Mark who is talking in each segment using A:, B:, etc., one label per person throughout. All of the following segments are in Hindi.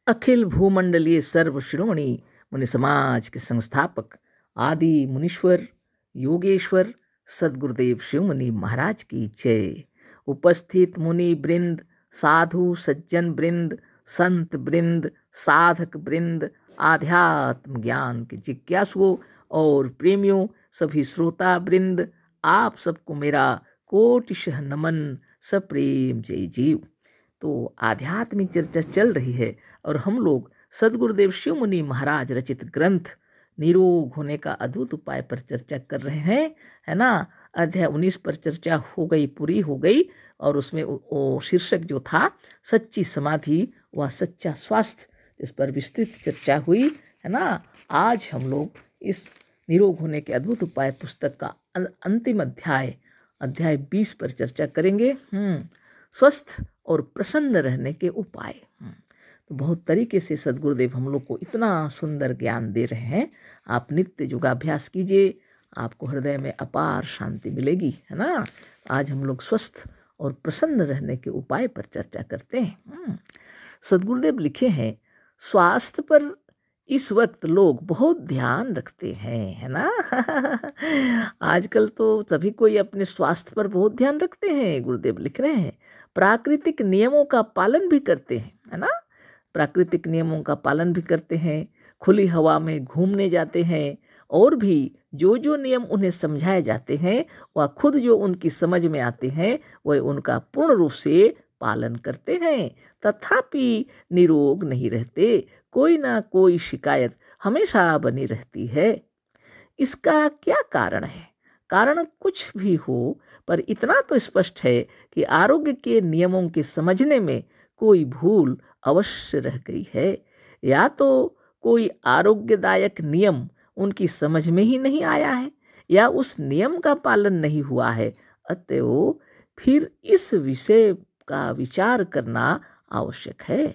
A: अखिल भूमंडलीय सर्व शिरोमणि मुनि समाज के संस्थापक आदि मुनीश्वर योगेश्वर सदगुरुदेव शिव मुनि महाराज की जय। उपस्थित मुनि वृंद, साधु सज्जन वृंद, संत वृंद, साधक वृंद, आध्यात्म ज्ञान के जिज्ञासुओं और प्रेमियों, सभी श्रोता वृंद, आप सबको मेरा कोटिशः नमन, सप्रेम जय जीव। तो आध्यात्मिक चर्चा चल रही है और हम लोग सदगुरुदेव शिव मुनि महाराज रचित ग्रंथ निरोग होने का अद्भुत उपाय पर चर्चा कर रहे हैं, है ना। अध्याय 19 पर चर्चा हो गई, पूरी हो गई, और उसमें वो शीर्षक जो था सच्ची समाधि व सच्चा स्वास्थ्य, इस पर विस्तृत चर्चा हुई, है ना। आज हम लोग इस निरोग होने के अद्भुत उपाय पुस्तक का अंतिम अध्याय 20 पर चर्चा करेंगे। स्वस्थ और प्रसन्न रहने के उपाय। तो बहुत तरीके से सदगुरुदेव हम लोग को इतना सुंदर ज्ञान दे रहे हैं। आप नित्य योगाभ्यास कीजिए, आपको हृदय में अपार शांति मिलेगी, है ना। आज हम लोग स्वस्थ और प्रसन्न रहने के उपाय पर चर्चा करते हैं। सदगुरुदेव लिखे हैं, स्वास्थ्य पर इस वक्त लोग बहुत ध्यान रखते हैं, है ना। आजकल तो सभी कोई अपने स्वास्थ्य पर बहुत ध्यान रखते हैं। गुरुदेव लिख रहे हैं, प्राकृतिक नियमों का पालन भी करते हैं, है ना। प्राकृतिक नियमों का पालन भी करते हैं, खुली हवा में घूमने जाते हैं, और भी जो जो नियम उन्हें समझाए जाते हैं वह खुद जो उनकी समझ में आते हैं वह उनका पूर्ण रूप से पालन करते हैं, तथापि निरोग नहीं रहते। कोई ना कोई शिकायत हमेशा बनी रहती है। इसका क्या कारण है? कारण कुछ भी हो, पर इतना तो स्पष्ट है कि आरोग्य के नियमों के समझने में कोई भूल अवश्य रह गई है, या तो कोई आरोग्यदायक नियम उनकी समझ में ही नहीं आया है, या उस नियम का पालन नहीं हुआ है। अतएव फिर इस विषय का विचार करना आवश्यक है।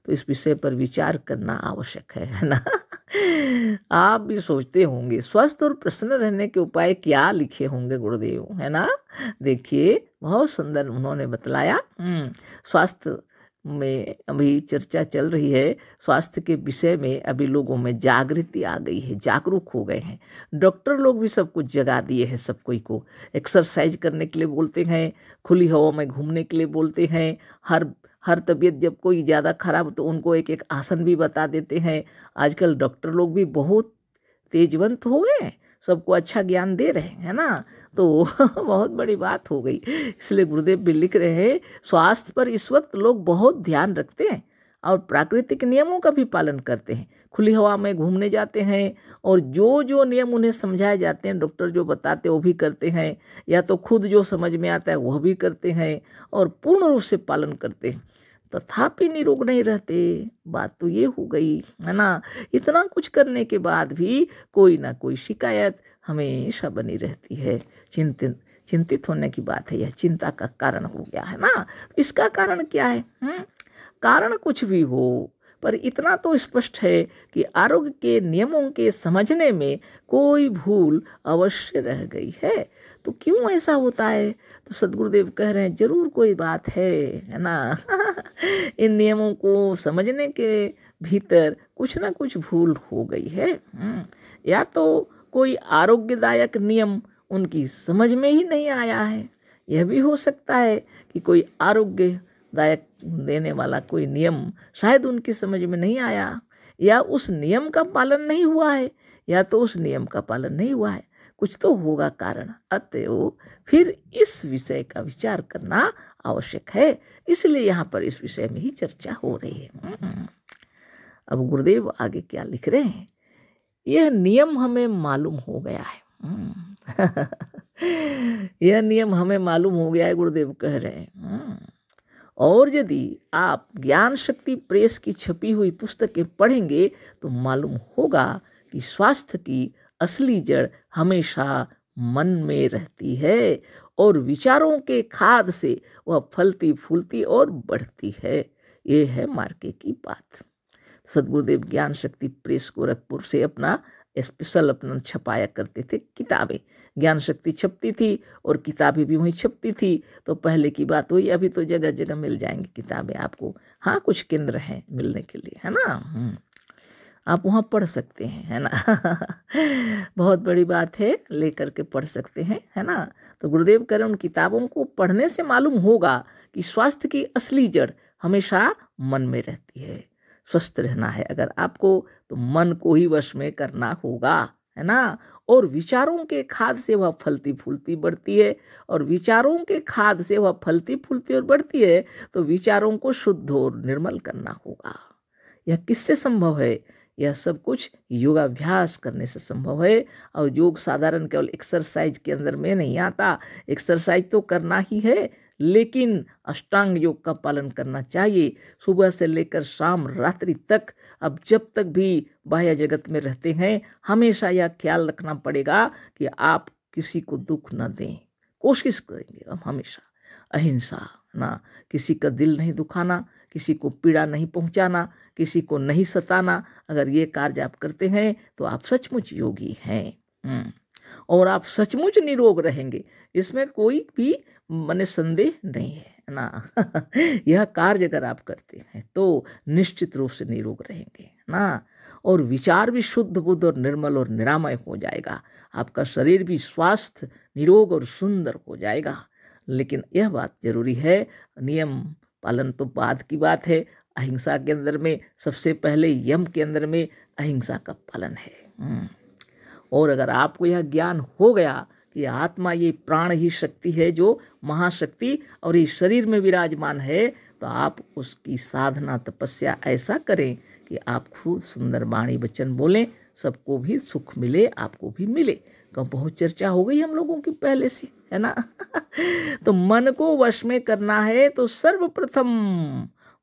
A: तो इस विषय पर विचार करना आवश्यक है ना। आप भी सोचते होंगे स्वस्थ और प्रसन्न रहने के उपाय क्या लिखे होंगे गुरुदेव, है ना। देखिए बहुत सुंदर उन्होंने बतलाया। स्वास्थ्य में अभी चर्चा चल रही है। स्वास्थ्य के विषय में अभी लोगों में जागृति आ गई है, जागरूक हो गए हैं। डॉक्टर लोग भी सब कुछ जगा दिए हैं, सब कोई को एक्सरसाइज करने के लिए बोलते हैं, खुली हवा में घूमने के लिए बोलते हैं। हर तबीयत जब कोई ज़्यादा खराब तो उनको एक एक आसन भी बता देते हैं। आजकल डॉक्टर लोग भी बहुत तेजवंत हो गए, सबको अच्छा ज्ञान दे रहे हैं, है ना। तो बहुत बड़ी बात हो गई। इसलिए गुरुदेव भी लिख रहे हैं, स्वास्थ्य पर इस वक्त लोग बहुत ध्यान रखते हैं और प्राकृतिक नियमों का भी पालन करते हैं। खुली हवा में घूमने जाते हैं, और जो जो नियम उन्हें समझाए जाते हैं, डॉक्टर जो बताते हैं वो भी करते हैं, या तो खुद जो समझ में आता है वह भी करते हैं, और पूर्ण रूप से पालन करते हैं, तथापि निरोग नहीं रहते। बात तो ये हो गई, है ना। इतना कुछ करने के बाद भी कोई ना कोई शिकायत हमेशा बनी रहती है। चिंतित होने की बात है, यह चिंता का कारण हो गया, है ना। इसका कारण क्या है? कारण कुछ भी हो, पर इतना तो स्पष्ट है कि आरोग्य के नियमों के समझने में कोई भूल अवश्य रह गई है। तो क्यों ऐसा होता है? तो सदगुरुदेव कह रहे हैं, जरूर कोई बात है ना। इन नियमों को समझने के भीतर कुछ ना कुछ भूल हो गई है। या तो कोई आरोग्यदायक नियम उनकी समझ में ही नहीं आया है। यह भी हो सकता है कि कोई आरोग्यदायक देने वाला कोई नियम शायद उनकी समझ में नहीं आया, या उस नियम का पालन नहीं हुआ है, या तो उस नियम का पालन नहीं हुआ है। कुछ तो होगा कारण। अतएव फिर इस विषय का विचार करना आवश्यक है। इसलिए यहाँ पर इस विषय में ही चर्चा हो रही है। अब गुरुदेव आगे क्या लिख रहे हैं, यह नियम हमें मालूम हो गया है। यह नियम हमें मालूम हो गया है, गुरुदेव कह रहे हैं। और यदि आप ज्ञान शक्ति प्रेस की छपी हुई पुस्तकें पढ़ेंगे तो मालूम होगा कि स्वास्थ्य की असली जड़ हमेशा मन में रहती है, और विचारों के खाद से वह फलती फूलती और बढ़ती है। ये है मार्के की बात। सदगुरुदेव ज्ञान शक्ति प्रेस गोरखपुर से अपना स्पेशल अपना छपाया करते थे किताबें। ज्ञान शक्ति छपती थी और किताबें भी वहीं छपती थी। तो पहले की बात हुई, अभी तो जगह जगह मिल जाएंगी किताबें आपको। हाँ, कुछ केंद्र हैं मिलने के लिए, है ना। आप वहाँ पढ़ सकते हैं, है ना। बहुत बड़ी बात है, लेकर के पढ़ सकते हैं, है ना। तो गुरुदेव कह रहे उन किताबों को पढ़ने से मालूम होगा कि स्वास्थ्य की असली जड़ हमेशा मन में रहती है। स्वस्थ रहना है अगर आपको तो मन को ही वश में करना होगा, है ना। और विचारों के खाद से वह फलती फूलती बढ़ती है, और विचारों के खाद से वह फलती फूलती और बढ़ती है। तो विचारों को शुद्ध और निर्मल करना होगा। यह किससे संभव है? यह सब कुछ योगाभ्यास करने से संभव है। और योग साधारण केवल एक्सरसाइज के अंदर में नहीं आता। एक्सरसाइज तो करना ही है, लेकिन अष्टांग योग का पालन करना चाहिए सुबह से लेकर शाम रात्रि तक। अब जब तक भी बाह्य जगत में रहते हैं, हमेशा यह ख्याल रखना पड़ेगा कि आप किसी को दुख न दें। कोशिश करेंगे हम हमेशा अहिंसा, ना, किसी का दिल नहीं दुखाना, किसी को पीड़ा नहीं पहुंचाना, किसी को नहीं सताना। अगर ये कार्य आप करते हैं तो आप सचमुच योगी हैं। और आप सचमुच निरोग रहेंगे, इसमें कोई भी मन संदेह नहीं है ना। यह कार्य अगर आप करते हैं तो निश्चित रूप से निरोग रहेंगे ना। और विचार भी शुद्ध बुद्ध और निर्मल और निरामय हो जाएगा। आपका शरीर भी स्वास्थ्य निरोग और सुंदर हो जाएगा। लेकिन यह बात जरूरी है, नियम पालन तो बाद की बात है। अहिंसा के अंदर में सबसे पहले यम के अंदर में अहिंसा का पालन है। और अगर आपको यह ज्ञान हो गया कि आत्मा ये प्राण ही शक्ति है जो महाशक्ति और ये शरीर में विराजमान है, तो आप उसकी साधना तपस्या ऐसा करें कि आप खुद सुंदर वाणी वचन बोलें, सबको भी सुख मिले, आपको भी मिले। बहुत चर्चा हो गई हम लोगों की पहले से, है ना। तो मन को वश में करना है तो सर्वप्रथम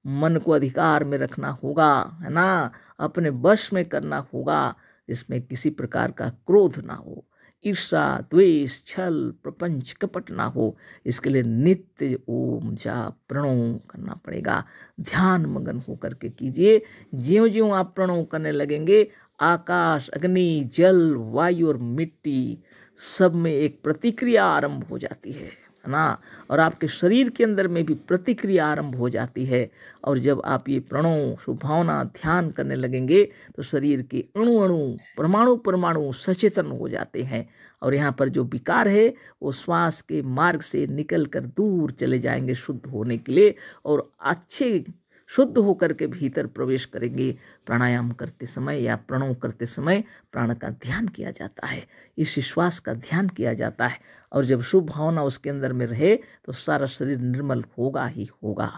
A: मन को अधिकार में रखना होगा, है ना। अपने वश में करना होगा, जिसमें किसी प्रकार का क्रोध ना हो, ईर्षा द्वेष छल प्रपंच कपट ना हो। इसके लिए नित्य ओम जाप प्रणव करना पड़ेगा। ध्यान मगन होकर के कीजिए। ज्यों ज्यों आप प्रणव करने लगेंगे, आकाश अग्नि जल वायु और मिट्टी सब में एक प्रतिक्रिया आरंभ हो जाती है ना। और आपके शरीर के अंदर में भी प्रतिक्रिया आरंभ हो जाती है। और जब आप ये प्रणव शुभावना ध्यान करने लगेंगे तो शरीर के अणु अणु परमाणु परमाणु सचेतन हो जाते हैं। और यहाँ पर जो विकार है वो श्वास के मार्ग से निकल कर दूर चले जाएंगे शुद्ध होने के लिए, और अच्छे शुद्ध होकर के भीतर प्रवेश करेंगे। प्राणायाम करते समय या प्रणव करते समय प्राण का ध्यान किया जाता है, इस श्वास का ध्यान किया जाता है। और जब शुभ भावना उसके अंदर में रहे तो सारा शरीर निर्मल होगा ही होगा।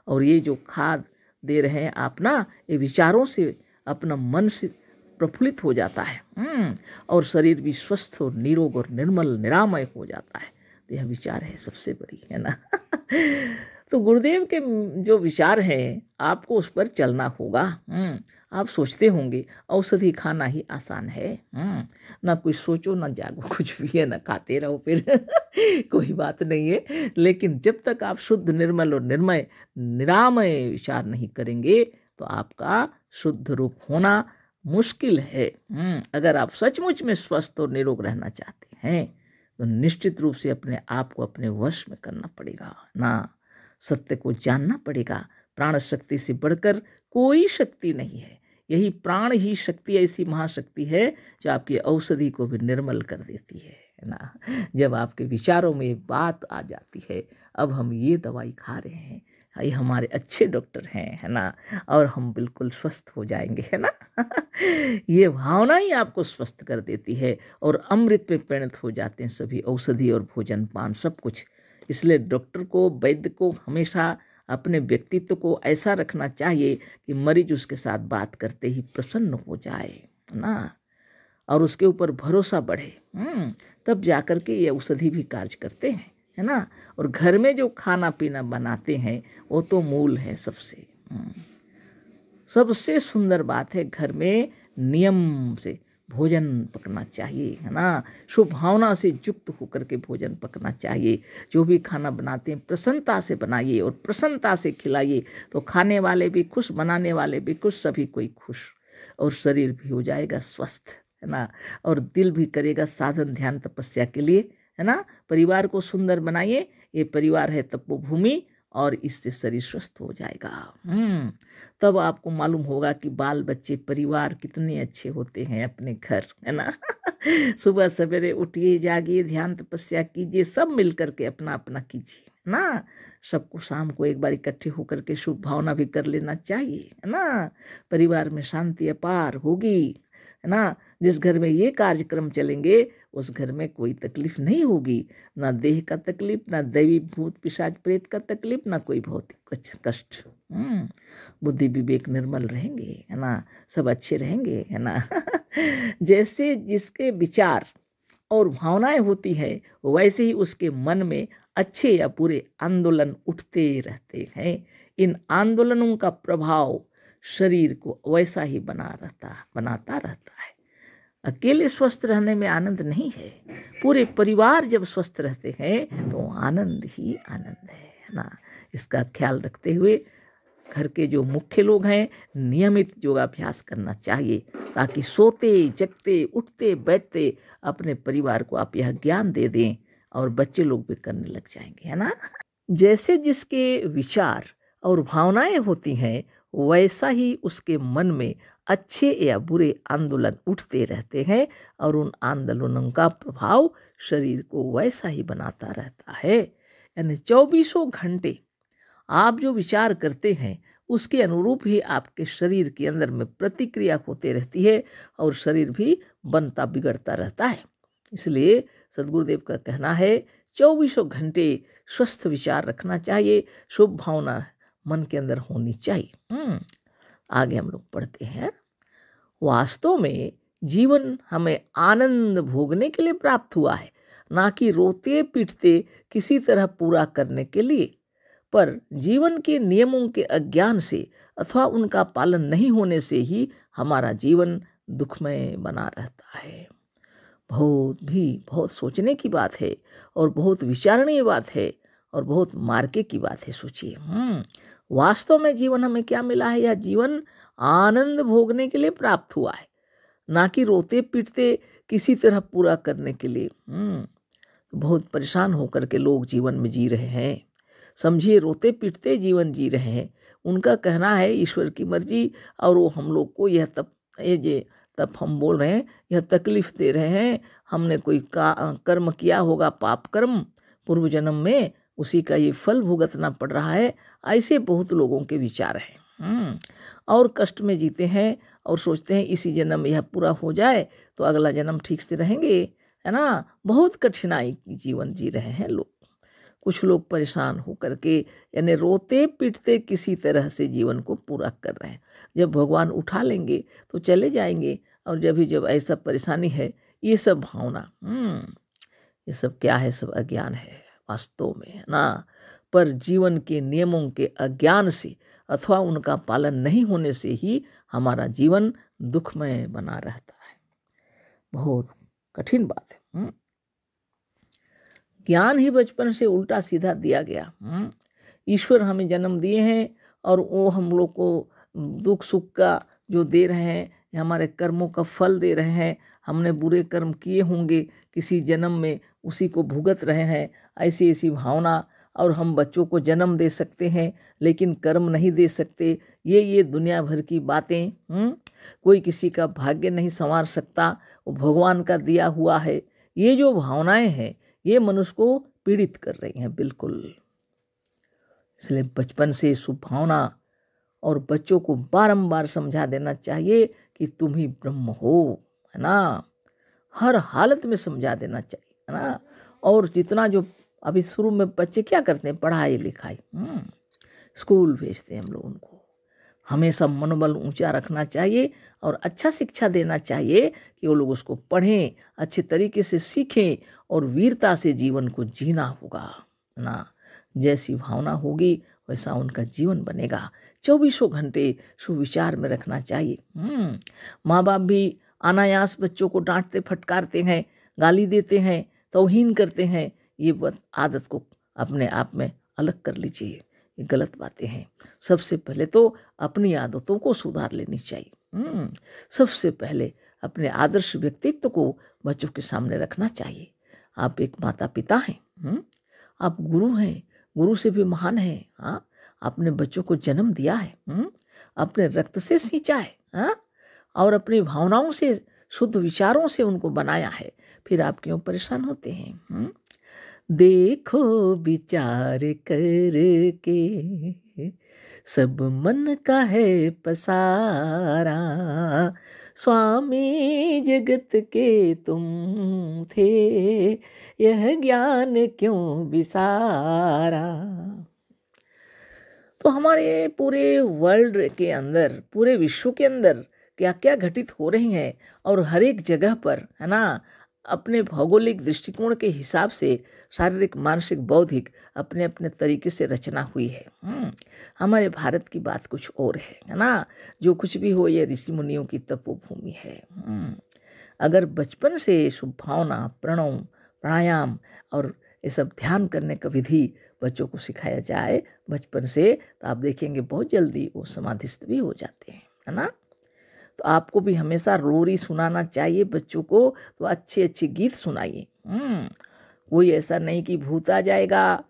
A: और ये जो खाद दे रहे हैं आप ना, ये विचारों से अपना मन से प्रफुल्लित हो जाता है और शरीर भी स्वस्थ और निरोग और निर्मल निरामय हो जाता है। तो यह विचार है सबसे बड़ी, है ना। तो गुरुदेव के जो विचार हैं आपको उस पर चलना होगा। आप सोचते होंगे औषधि खाना ही आसान है, ना कुछ सोचो ना जागो, कुछ भी है ना खाते रहो फिर कोई बात नहीं है। लेकिन जब तक आप शुद्ध निर्मल और निर्मय निरामय विचार नहीं करेंगे तो आपका शुद्ध रूप होना मुश्किल है। अगर आप सचमुच में स्वस्थ और निरोग रहना चाहते हैं तो निश्चित रूप से अपने आप को अपने वश में करना पड़ेगा ना। सत्य को जानना पड़ेगा। प्राण शक्ति से बढ़कर कोई शक्ति नहीं है। यही प्राण ही शक्ति ऐसी महाशक्ति है जो आपकी औषधि को भी निर्मल कर देती है ना। जब आपके विचारों में बात आ जाती है, अब हम ये दवाई खा रहे हैं, ये हमारे अच्छे डॉक्टर हैं, है ना, और हम बिल्कुल स्वस्थ हो जाएंगे, है ना। ये भावना ही आपको स्वस्थ कर देती है और अमृत में परिणत हो जाते हैं सभी औषधि और भोजन पान सब कुछ। इसलिए डॉक्टर को, वैद्य को हमेशा अपने व्यक्तित्व को ऐसा रखना चाहिए कि मरीज उसके साथ बात करते ही प्रसन्न हो जाए ना, और उसके ऊपर भरोसा बढ़े। तब जाकर के ये औषधि भी कार्य करते हैं, है ना। और घर में जो खाना पीना बनाते हैं वो तो मूल है सबसे। सबसे सुंदर बात है, घर में नियम से भोजन पकना चाहिए, है ना। शुभ भावना से युक्त होकर के भोजन पकना चाहिए। जो भी खाना बनाते हैं प्रसन्नता से बनाइए और प्रसन्नता से खिलाइए, तो खाने वाले भी खुश, बनाने वाले भी खुश, सभी कोई खुश, और शरीर भी हो जाएगा स्वस्थ, है ना। और दिल भी करेगा साधन ध्यान तपस्या के लिए, है ना। परिवार को सुंदर बनाइए, ये परिवार है तपोभूमि, और इससे शरीर स्वस्थ हो जाएगा। तब आपको मालूम होगा कि बाल बच्चे परिवार कितने अच्छे होते हैं अपने घर, है ना। सुबह सवेरे उठिए, जागिए, ध्यान तपस्या कीजिए, सब मिल करके अपना अपना कीजिए, है ना। सबको शाम को एक बार इकट्ठे होकर के शुभ भावना भी कर लेना चाहिए, है ना। परिवार में शांति अपार होगी, है ना। जिस घर में ये कार्यक्रम चलेंगे उस घर में कोई तकलीफ नहीं होगी, ना देह का तकलीफ, ना दैवी भूत पिशाच प्रेत का तकलीफ, ना कोई भौतिक कष्ट। बुद्धि विवेक निर्मल रहेंगे, है ना। सब अच्छे रहेंगे, है ना। जैसे जिसके विचार और भावनाएं होती है वैसे ही उसके मन में अच्छे या बुरे आंदोलन उठते रहते हैं। इन आंदोलनों का प्रभाव शरीर को वैसा ही बनाता रहता है। अकेले स्वस्थ रहने में आनंद नहीं है, पूरे परिवार जब स्वस्थ रहते हैं तो आनंद ही आनंद है ना। इसका ख्याल रखते हुए घर के जो मुख्य लोग हैं नियमित योगाभ्यास करना चाहिए, ताकि सोते जगते उठते बैठते अपने परिवार को आप यह ज्ञान दे दें और बच्चे लोग भी करने लग जाएंगे, है ना। जैसे जिसके विचार और भावनाएं होती हैं वैसा ही उसके मन में अच्छे या बुरे आंदोलन उठते रहते हैं, और उन आंदोलनों का प्रभाव शरीर को वैसा ही बनाता रहता है। यानी 24 घंटे आप जो विचार करते हैं उसके अनुरूप ही आपके शरीर के अंदर में प्रतिक्रिया होते रहती है, और शरीर भी बनता बिगड़ता रहता है। इसलिए सद्गुरुदेव का कहना है 24 घंटे स्वस्थ विचार रखना चाहिए, शुभ भावना मन के अंदर होनी चाहिए। आगे हम लोग पढ़ते हैं। वास्तव में जीवन हमें आनंद भोगने के लिए प्राप्त हुआ है, ना कि रोते पीटते किसी तरह पूरा करने के लिए। पर जीवन के नियमों के अज्ञान से अथवा उनका पालन नहीं होने से ही हमारा जीवन दुखमय बना रहता है। बहुत सोचने की बात है, और बहुत विचारणीय बात है, और बहुत मार्के की बात है। सोचिए, वास्तव में जीवन हमें क्या मिला है? यह जीवन आनंद भोगने के लिए प्राप्त हुआ है, ना कि रोते पीटते किसी तरह पूरा करने के लिए। बहुत परेशान होकर के लोग जीवन में जी रहे हैं। समझिए, रोते पीटते जीवन जी रहे हैं। उनका कहना है ईश्वर की मर्जी, और वो हम लोग को यह तब हम बोल रहे हैं यह तकलीफ दे रहे हैं। हमने कोई कर्म किया होगा, पाप कर्म पूर्व जन्म में, उसी का ये फल भुगतना पड़ रहा है। ऐसे बहुत लोगों के विचार हैं, और कष्ट में जीते हैं और सोचते हैं इसी जन्म यह पूरा हो जाए तो अगला जन्म ठीक से रहेंगे, है ना। बहुत कठिनाई की जीवन जी रहे हैं लोग। कुछ लोग परेशान हो करके यानी रोते पीटते किसी तरह से जीवन को पूरा कर रहे हैं। जब भगवान उठा लेंगे तो चले जाएंगे, और जब ऐसा परेशानी है, ये सब भावना, ये सब क्या है? सब अज्ञान है वास्तव में, है ना। पर जीवन के नियमों के अज्ञान से अथवा उनका पालन नहीं होने से ही हमारा जीवन दुखमय बना रहता है। बहुत कठिन बात है। ज्ञान ही बचपन से उल्टा सीधा दिया गया। ईश्वर हमें जन्म दिए हैं, और वो हम लोग को दुख सुख का जो दे रहे हैं, हमारे कर्मों का फल दे रहे हैं। हमने बुरे कर्म किए होंगे किसी जन्म में, उसी को भुगत रहे हैं। ऐसी ऐसी भावना, और हम बच्चों को जन्म दे सकते हैं लेकिन कर्म नहीं दे सकते। ये दुनिया भर की बातें। कोई किसी का भाग्य नहीं संवार सकता, वो भगवान का दिया हुआ है। ये जो भावनाएं हैं ये मनुष्य को पीड़ित कर रही हैं बिल्कुल। इसलिए बचपन से शुभ भावना, और बच्चों को बारंबार समझा देना चाहिए कि तुम ही ब्रह्म हो, है ना। हर हालत में समझा देना चाहिए, है ना। और जितना जो अभी शुरू में बच्चे क्या करते हैं, पढ़ाई लिखाई, स्कूल भेजते हैं हम लोग उनको। हमेशा मनोबल ऊंचा रखना चाहिए और अच्छा शिक्षा देना चाहिए कि वो लोग उसको पढ़ें, अच्छे तरीके से सीखें, और वीरता से जीवन को जीना होगा ना। जैसी भावना होगी वैसा उनका जीवन बनेगा। 24 घंटे सुविचार में रखना चाहिए। माँ बाप भी अनायास बच्चों को डांटते फटकारते हैं, गाली देते हैं, तौहीन करते हैं। ये आदत को अपने आप में अलग कर लीजिए, ये गलत बातें हैं। सबसे पहले तो अपनी आदतों को सुधार लेनी चाहिए। सबसे पहले अपने आदर्श व्यक्तित्व को बच्चों के सामने रखना चाहिए। आप एक माता पिता हैं, आप गुरु हैं, गुरु से भी महान हैं। हाँ, आपने बच्चों को जन्म दिया है, अपने रक्त से सींचा है, हाँ, और अपनी भावनाओं से, शुद्ध विचारों से उनको बनाया है। फिर आप क्यों परेशान होते हैं? देखो विचार करके सब मन का है पसारा, स्वामी जगत के तुम थे, यह ज्ञान क्यों विसारा। तो हमारे पूरे वर्ल्ड के अंदर, पूरे विश्व के अंदर क्या क्या घटित हो रही हैं, और हर एक जगह पर, है ना, अपने भौगोलिक दृष्टिकोण के हिसाब से शारीरिक, मानसिक, बौद्धिक अपने अपने तरीके से रचना हुई है। हमारे भारत की बात कुछ और है ना। जो कुछ भी हो, ये ऋषि मुनियों की तपोभूमि है। अगर बचपन से शुभ भावना, प्रणव, प्राणायाम और ये सब ध्यान करने का विधि बच्चों को सिखाया जाए बचपन से, तो आप देखेंगे बहुत जल्दी वो समाधिस्थ भी हो जाते हैं, है ना। तो आपको भी हमेशा रोरी सुनाना चाहिए बच्चों को, तो अच्छे अच्छे गीत सुनाइए। कोई ऐसा नहीं कि भूत आ जाएगा,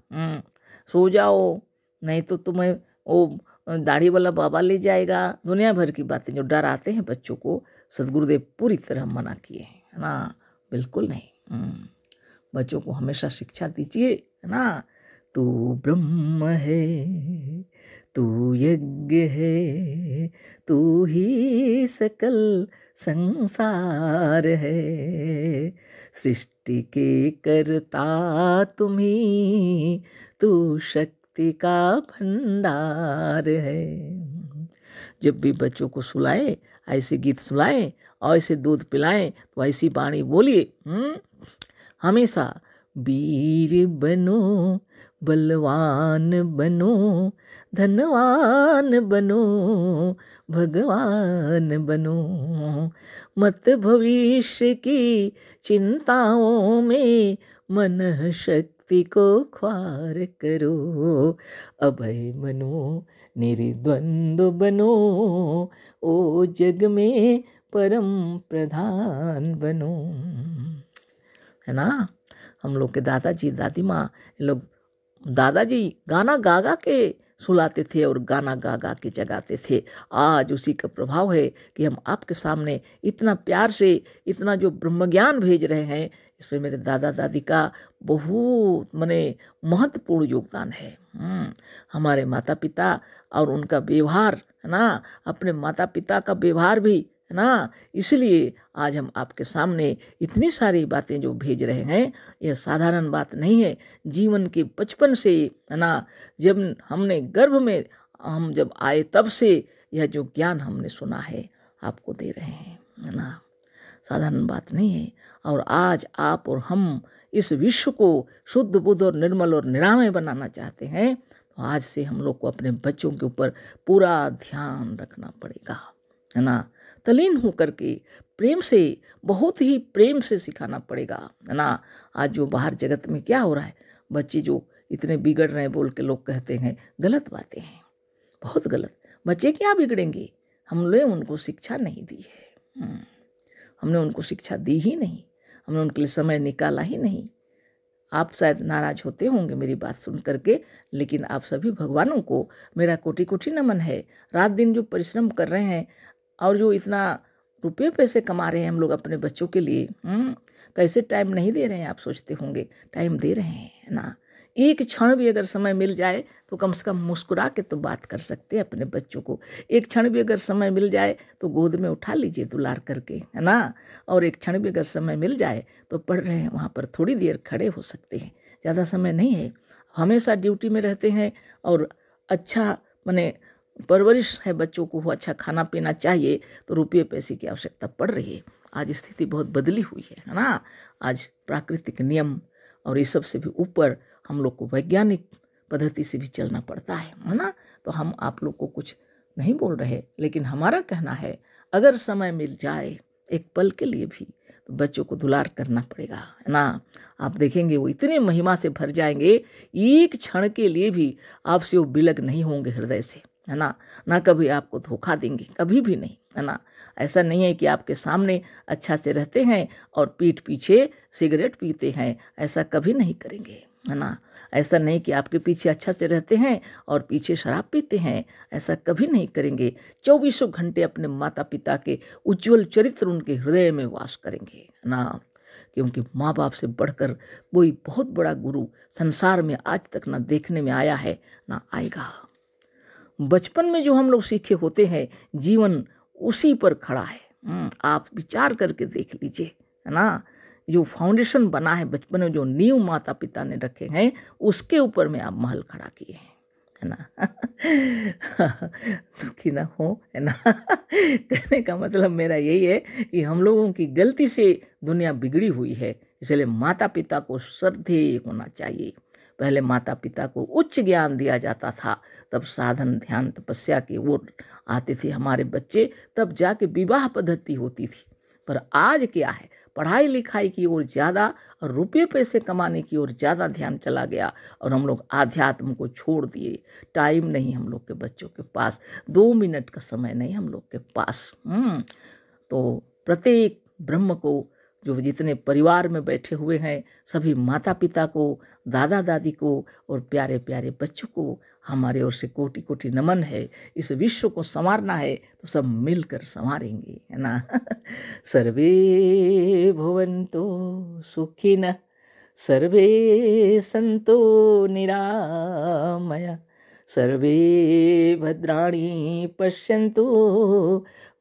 A: सो जाओ, नहीं तो तुम्हें वो दाढ़ी वाला बाबा ले जाएगा, दुनिया भर की बातें जो डर आते हैं बच्चों को, सदगुरुदेव पूरी तरह मना किए हैं, है ना। बिल्कुल नहीं। बच्चों को हमेशा शिक्षा दीजिए, है ना। तू ब्रह्म है, तू यज्ञ है, तू ही सकल संसार है, सृष्टि के कर्ता तुम्ही, तू शक्ति का भंडार है। जब भी बच्चों को सुलाएं, ऐसे गीत सुलाएं और ऐसे दूध पिलाएं, तो ऐसी वाणी बोलिए हमेशा, वीर बनो, बलवान बनो, धनवान बनो, भगवान बनो, मत भविष्य की चिंताओं में मन शक्ति को ख्वार करो, अभय बनो, निर्द्वंद्व बनो, ओ जग में परम प्रधान बनो, है ना। हम लोग के दादाजी, दादी माँ, लोग, दादाजी गाना गा गा के सुलाते थे और गाना गा गा के जगाते थे। आज उसी का प्रभाव है कि हम आपके सामने इतना प्यार से, इतना जो ब्रह्म ज्ञान भेज रहे हैं, इसमें मेरे दादा दादी का बहुत महत्वपूर्ण योगदान है। हमारे माता पिता और उनका व्यवहार, है ना, अपने माता पिता का व्यवहार भी, है ना, इसलिए आज हम आपके सामने इतनी सारी बातें जो भेज रहे हैं, यह साधारण बात नहीं है। जीवन के बचपन से, है ना, जब हमने गर्भ में हम जब आए तब से यह जो ज्ञान हमने सुना है आपको दे रहे हैं, है ना। साधारण बात नहीं है। और आज आप और हम इस विश्व को शुद्ध, बुद्ध और निर्मल और निरामय बनाना चाहते हैं, तो आज से हम लोग को अपने बच्चों के ऊपर पूरा ध्यान रखना पड़ेगा, है ना। तल्लीन होकर के प्रेम से, बहुत ही प्रेम से सिखाना पड़ेगा, है ना। आज जो बाहर जगत में क्या हो रहा है, बच्चे जो इतने बिगड़ रहे हैं बोल के लोग कहते हैं, गलत बातें हैं, बहुत गलत। बच्चे क्या बिगड़ेंगे, हमने उनको शिक्षा नहीं दी है। हमने उनको शिक्षा दी ही नहीं, हमने उनके लिए समय निकाला ही नहीं। आप शायद नाराज होते होंगे मेरी बात सुन करके, लेकिन आप सभी भगवानों को मेरा कोटि कोटि नमन है। रात दिन जो परिश्रम कर रहे हैं और जो इतना रुपये पैसे कमा रहे हैं हम लोग अपने बच्चों के लिए, कैसे टाइम नहीं दे रहे हैं आप सोचते होंगे, टाइम दे रहे हैं, है ना। एक क्षण भी अगर समय मिल जाए तो कम से कम मुस्कुरा के तो बात कर सकते हैं अपने बच्चों को। एक क्षण भी अगर समय मिल जाए तो गोद में उठा लीजिए दुलार करके, है ना। और एक क्षण भी अगर समय मिल जाए तो पढ़ रहे हैं वहाँ पर थोड़ी देर खड़े हो सकते हैं, ज़्यादा समय नहीं है। हमेशा ड्यूटी में रहते हैं और अच्छा परवरिश है बच्चों को, अच्छा खाना पीना चाहिए, तो रुपये पैसे की आवश्यकता पड़ रही है। आज स्थिति बहुत बदली हुई है ना। आज प्राकृतिक नियम और इस सब से भी ऊपर हम लोग को वैज्ञानिक पद्धति से भी चलना पड़ता है ना। तो हम आप लोग को कुछ नहीं बोल रहे, लेकिन हमारा कहना है अगर समय मिल जाए एक पल के लिए भी तो बच्चों को दुलार करना पड़ेगा, है ना। आप देखेंगे वो इतने महिमा से भर जाएंगे, एक क्षण के लिए भी आपसे वो बिलग नहीं होंगे हृदय से, है ना, ना कभी आपको धोखा देंगे, कभी भी नहीं, है ना। ऐसा नहीं है कि आपके सामने अच्छा से रहते हैं और पीठ पीछे सिगरेट पीते हैं, ऐसा कभी नहीं करेंगे, है ना। ऐसा नहीं कि आपके पीछे अच्छा से रहते हैं और पीछे शराब पीते हैं, ऐसा कभी नहीं करेंगे। 24 घंटे अपने माता पिता के उज्जवल चरित्र उनके हृदय में वास करेंगे, है ना। क्योंकि माँ बाप से बढ़कर कोई बहुत बड़ा गुरु संसार में आज तक ना देखने में आया है ना आएगा। बचपन में जो हम लोग सीखे होते हैं, जीवन उसी पर खड़ा है। आप विचार करके देख लीजिए, है ना। जो फाउंडेशन बना है बचपन में, जो नींव माता पिता ने रखे हैं, उसके ऊपर में आप महल खड़ा किए हैं, है ना। दुखी ना हो, है ना। कहने का मतलब मेरा यही है कि हम लोगों की गलती से दुनिया बिगड़ी हुई है, इसलिए माता पिता को श्रद्धेय होना चाहिए। पहले माता पिता को उच्च ज्ञान दिया जाता था, तब साधन ध्यान तपस्या की ओर आते थे हमारे बच्चे, तब जाके विवाह पद्धति होती थी। पर आज क्या है, पढ़ाई लिखाई की ओर ज़्यादा और रुपये पैसे कमाने की ओर ज़्यादा ध्यान चला गया और हम लोग आध्यात्म को छोड़ दिए। टाइम नहीं हम लोग के बच्चों के पास, 2 मिनट का समय नहीं हम लोग के पास। तो प्रत्येक ब्रह्म को, जो जितने परिवार में बैठे हुए हैं, सभी माता पिता को, दादा दादी को और प्यारे प्यारे बच्चों को हमारे ओर से कोटि कोटि नमन है। इस विश्व को संवारना है तो सब मिलकर संवारेंगे, है ना। सर्वे भवन्तु सुखिनः, सर्वे सन्तु निरामया, सर्वे भद्राणि पश्यन्तु,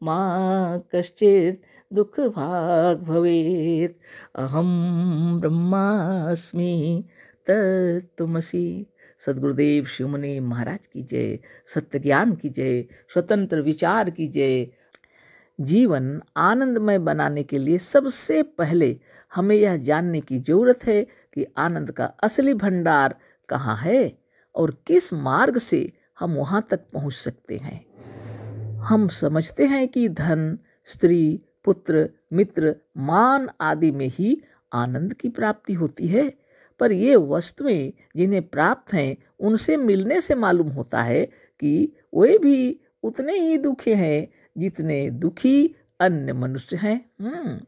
A: मा कश्चित् दुख भाग भवेत्, अहम ब्रह्मास्मि तत्त्वमसि। सद्गुरुदेव शिवमुनि महाराज की जय, सत्य ज्ञान की जय, स्वतंत्र विचार की जय। जीवन आनंदमय बनाने के लिए सबसे पहले हमें यह जानने की जरूरत है कि आनंद का असली भंडार कहाँ है और किस मार्ग से हम वहाँ तक पहुँच सकते हैं। हम समझते हैं कि धन, स्त्री, पुत्र, मित्र, मान आदि में ही आनंद की प्राप्ति होती है, पर ये वस्तुएं जिन्हें प्राप्त हैं, उनसे मिलने से मालूम होता है कि वे भी उतने ही दुखी हैं जितने दुखी अन्य मनुष्य हैं।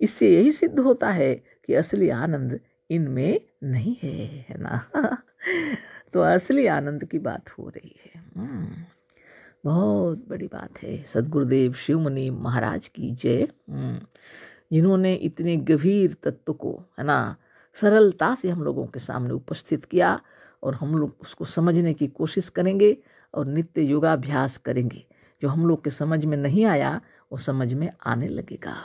A: इससे यही सिद्ध होता है कि असली आनंद इनमें नहीं है ना। तो असली आनंद की बात हो रही है। बहुत बड़ी बात है। सद्गुरुदेव शिवमुनि महाराज की जय, जिन्होंने इतने गंभीर तत्व को, है ना, सरलता से हम लोगों के सामने उपस्थित किया और हम लोग उसको समझने की कोशिश करेंगे और नित्य योगाभ्यास करेंगे। जो हम लोग के समझ में नहीं आया वो समझ में आने लगेगा।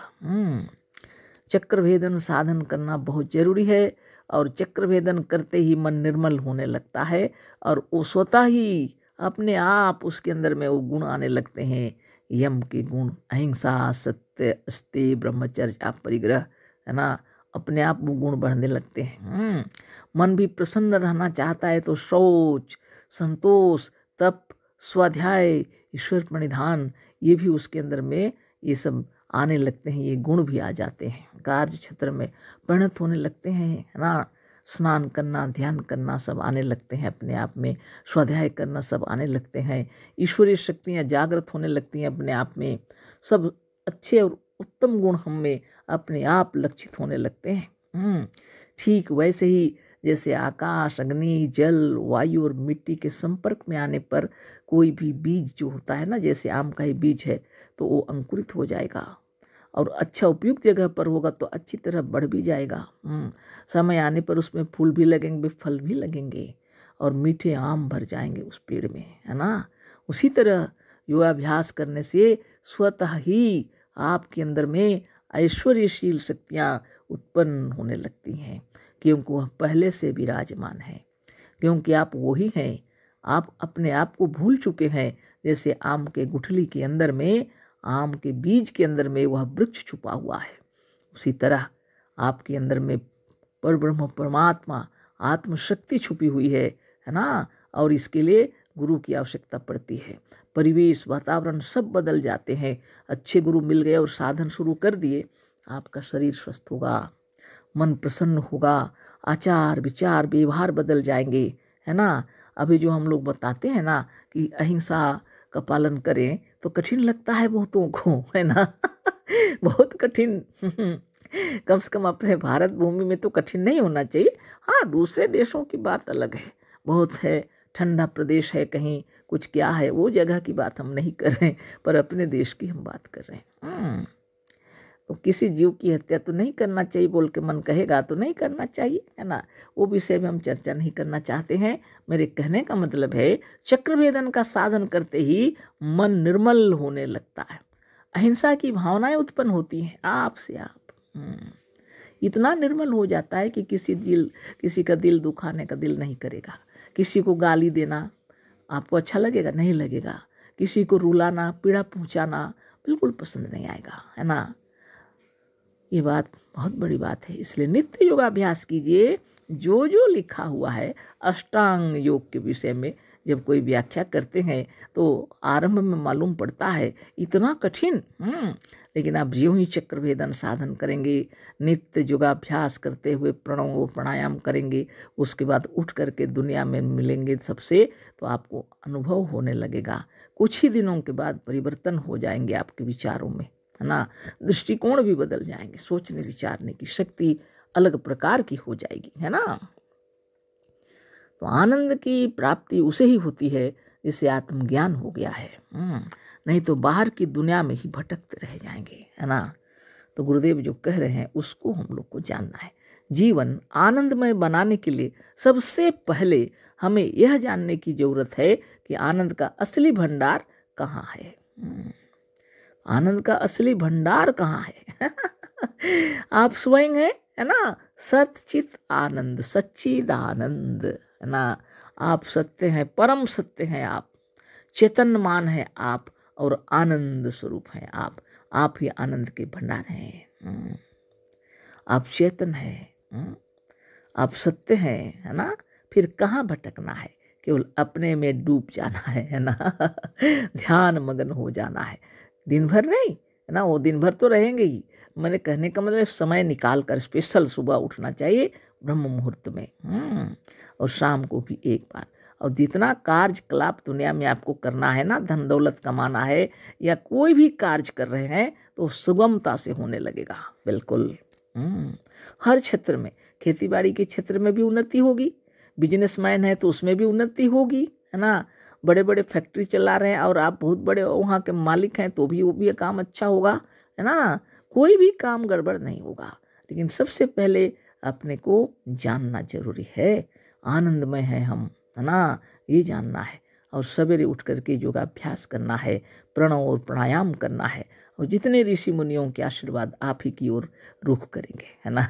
A: चक्रभेदन साधन करना बहुत जरूरी है और चक्रभेदन करते ही मन निर्मल होने लगता है और वो स्वतः ही अपने आप उसके अंदर में वो गुण आने लगते हैं। यम के गुण, अहिंसा, सत्य, अस्तेय, ब्रह्मचर्य, परिग्रह, है ना, अपने आप वो गुण बढ़ने लगते हैं। मन भी प्रसन्न रहना चाहता है तो शौच, संतोष, तप, स्वाध्याय, ईश्वर प्रणिधान, ये भी उसके अंदर में ये सब आने लगते हैं। ये गुण भी आ जाते हैं, कार्य क्षेत्र में परिणत होने लगते हैं, है ना। स्नान करना, ध्यान करना सब आने लगते हैं अपने आप में, स्वाध्याय करना सब आने लगते हैं, ईश्वरीय शक्तियाँ जागृत होने लगती हैं अपने आप में, सब अच्छे और उत्तम गुण हम में अपने आप लक्षित होने लगते हैं। ठीक वैसे ही जैसे आकाश, अग्नि, जल, वायु और मिट्टी के संपर्क में आने पर कोई भी बीज जो होता है ना, जैसे आम का ही बीज है तो वो अंकुरित हो जाएगा और अच्छा उपयुक्त जगह पर होगा तो अच्छी तरह बढ़ भी जाएगा। समय आने पर उसमें फूल भी लगेंगे, फल भी लगेंगे और मीठे आम भर जाएंगे उस पेड़ में, है ना। उसी तरह योगाभ्यास करने से स्वतः ही आपके अंदर में ऐश्वर्यशील शक्तियाँ उत्पन्न होने लगती हैं, क्योंकि वह पहले से विराजमान है, क्योंकि आप वही हैं। आप अपने आप को भूल चुके हैं। जैसे आम के गुठली के अंदर में, आम के बीज के अंदर में वह वृक्ष छुपा हुआ है, उसी तरह आपके अंदर में परब्रह्म परमात्मा आत्मशक्ति छुपी हुई है ना। और इसके लिए गुरु की आवश्यकता पड़ती है। परिवेश, वातावरण सब बदल जाते हैं। अच्छे गुरु मिल गए और साधन शुरू कर दिए, आपका शरीर स्वस्थ होगा, मन प्रसन्न होगा, आचार विचार व्यवहार बदल जाएंगे, है ना। अभी जो हम लोग बताते हैं ना कि अहिंसा का पालन करें तो कठिन लगता है बहुतों को, है ना। बहुत कठिन। कम से कम अपने भारत भूमि में तो कठिन नहीं होना चाहिए। हाँ, दूसरे देशों की बात अलग है, बहुत है, ठंडा प्रदेश है, कहीं कुछ क्या है, वो जगह की बात हम नहीं कर रहे हैं, पर अपने देश की हम बात कर रहे हैं। तो किसी जीव की हत्या तो नहीं करना चाहिए बोल के मन कहेगा तो नहीं करना चाहिए, है ना। वो विषय में हम चर्चा नहीं करना चाहते हैं। मेरे कहने का मतलब है चक्रभेदन का साधन करते ही मन निर्मल होने लगता है, अहिंसा की भावनाएं उत्पन्न होती हैं आप से आप। इतना निर्मल हो जाता है कि किसी का दिल दुखाने का दिल नहीं करेगा। किसी को गाली देना आपको अच्छा लगेगा? नहीं लगेगा। किसी को रुलाना, पीड़ा पहुंचाना बिल्कुल पसंद नहीं आएगा, है ना। ये बात बहुत बड़ी बात है। इसलिए नित्य योगाभ्यास कीजिए। जो जो लिखा हुआ है अष्टांग योग के विषय में जब कोई व्याख्या करते हैं तो आरंभ में मालूम पड़ता है इतना कठिन, लेकिन आप ज्यों ही चक्रभेदन साधन करेंगे, नित्य योगाभ्यास करते हुए प्रणव प्राणायाम करेंगे, उसके बाद उठ करके दुनिया में मिलेंगे सबसे, तो आपको अनुभव होने लगेगा। कुछ ही दिनों के बाद परिवर्तन हो जाएंगे आपके विचारों में, है ना। दृष्टिकोण भी बदल जाएंगे, सोचने विचारने की शक्ति अलग प्रकार की हो जाएगी, है ना। तो आनंद की प्राप्ति उसे ही होती है जिसे आत्मज्ञान हो गया है, नहीं तो बाहर की दुनिया में ही भटकते रह जाएंगे, है ना। तो गुरुदेव जो कह रहे हैं उसको हम लोग को जानना है। जीवन आनंदमय बनाने के लिए सबसे पहले हमें यह जानने की जरूरत है कि आनंद का असली भंडार कहाँ है। आनंद का असली भंडार कहाँ है? आप स्वयं है ना। सच्चित आनंद, सच्चिद आनंद, है ना। आप सत्य हैं, परम सत्य हैं, आप चेतनमान है आप, और आनंद स्वरूप हैं आप ही आनंद के भंडार हैं। आप चेतन हैं, आप सत्य हैं, है ना। फिर कहाँ भटकना है? केवल अपने में डूब जाना है ना। ध्यान मगन हो जाना है, दिन भर नहीं, है ना। वो दिन भर तो रहेंगे ही, मैंने कहने का मतलब समय निकाल कर स्पेशल सुबह उठना चाहिए ब्रह्म मुहूर्त में, और शाम को भी एक बार। और जितना कार्यकलाप दुनिया में आपको करना है ना, धन दौलत कमाना है या कोई भी कार्य कर रहे हैं, तो सुगमता से होने लगेगा, बिल्कुल। हर क्षेत्र में, खेती बाड़ी के क्षेत्र में भी उन्नति होगी, बिजनेसमैन है तो उसमें भी उन्नति होगी, है ना। बड़े बड़े फैक्ट्री चला रहे हैं और आप बहुत बड़े वहाँ के मालिक हैं तो भी वो भी काम अच्छा होगा, है ना। कोई भी काम गड़बड़ नहीं होगा, लेकिन सबसे पहले अपने को जानना जरूरी है। आनंदमय है हम, है ना, ये जानना है। और सवेरे उठ करके योगाभ्यास करना है, प्रणव और प्राणायाम करना है, और जितने ऋषि मुनियों के आशीर्वाद आप ही की ओर रुख करेंगे, है ना।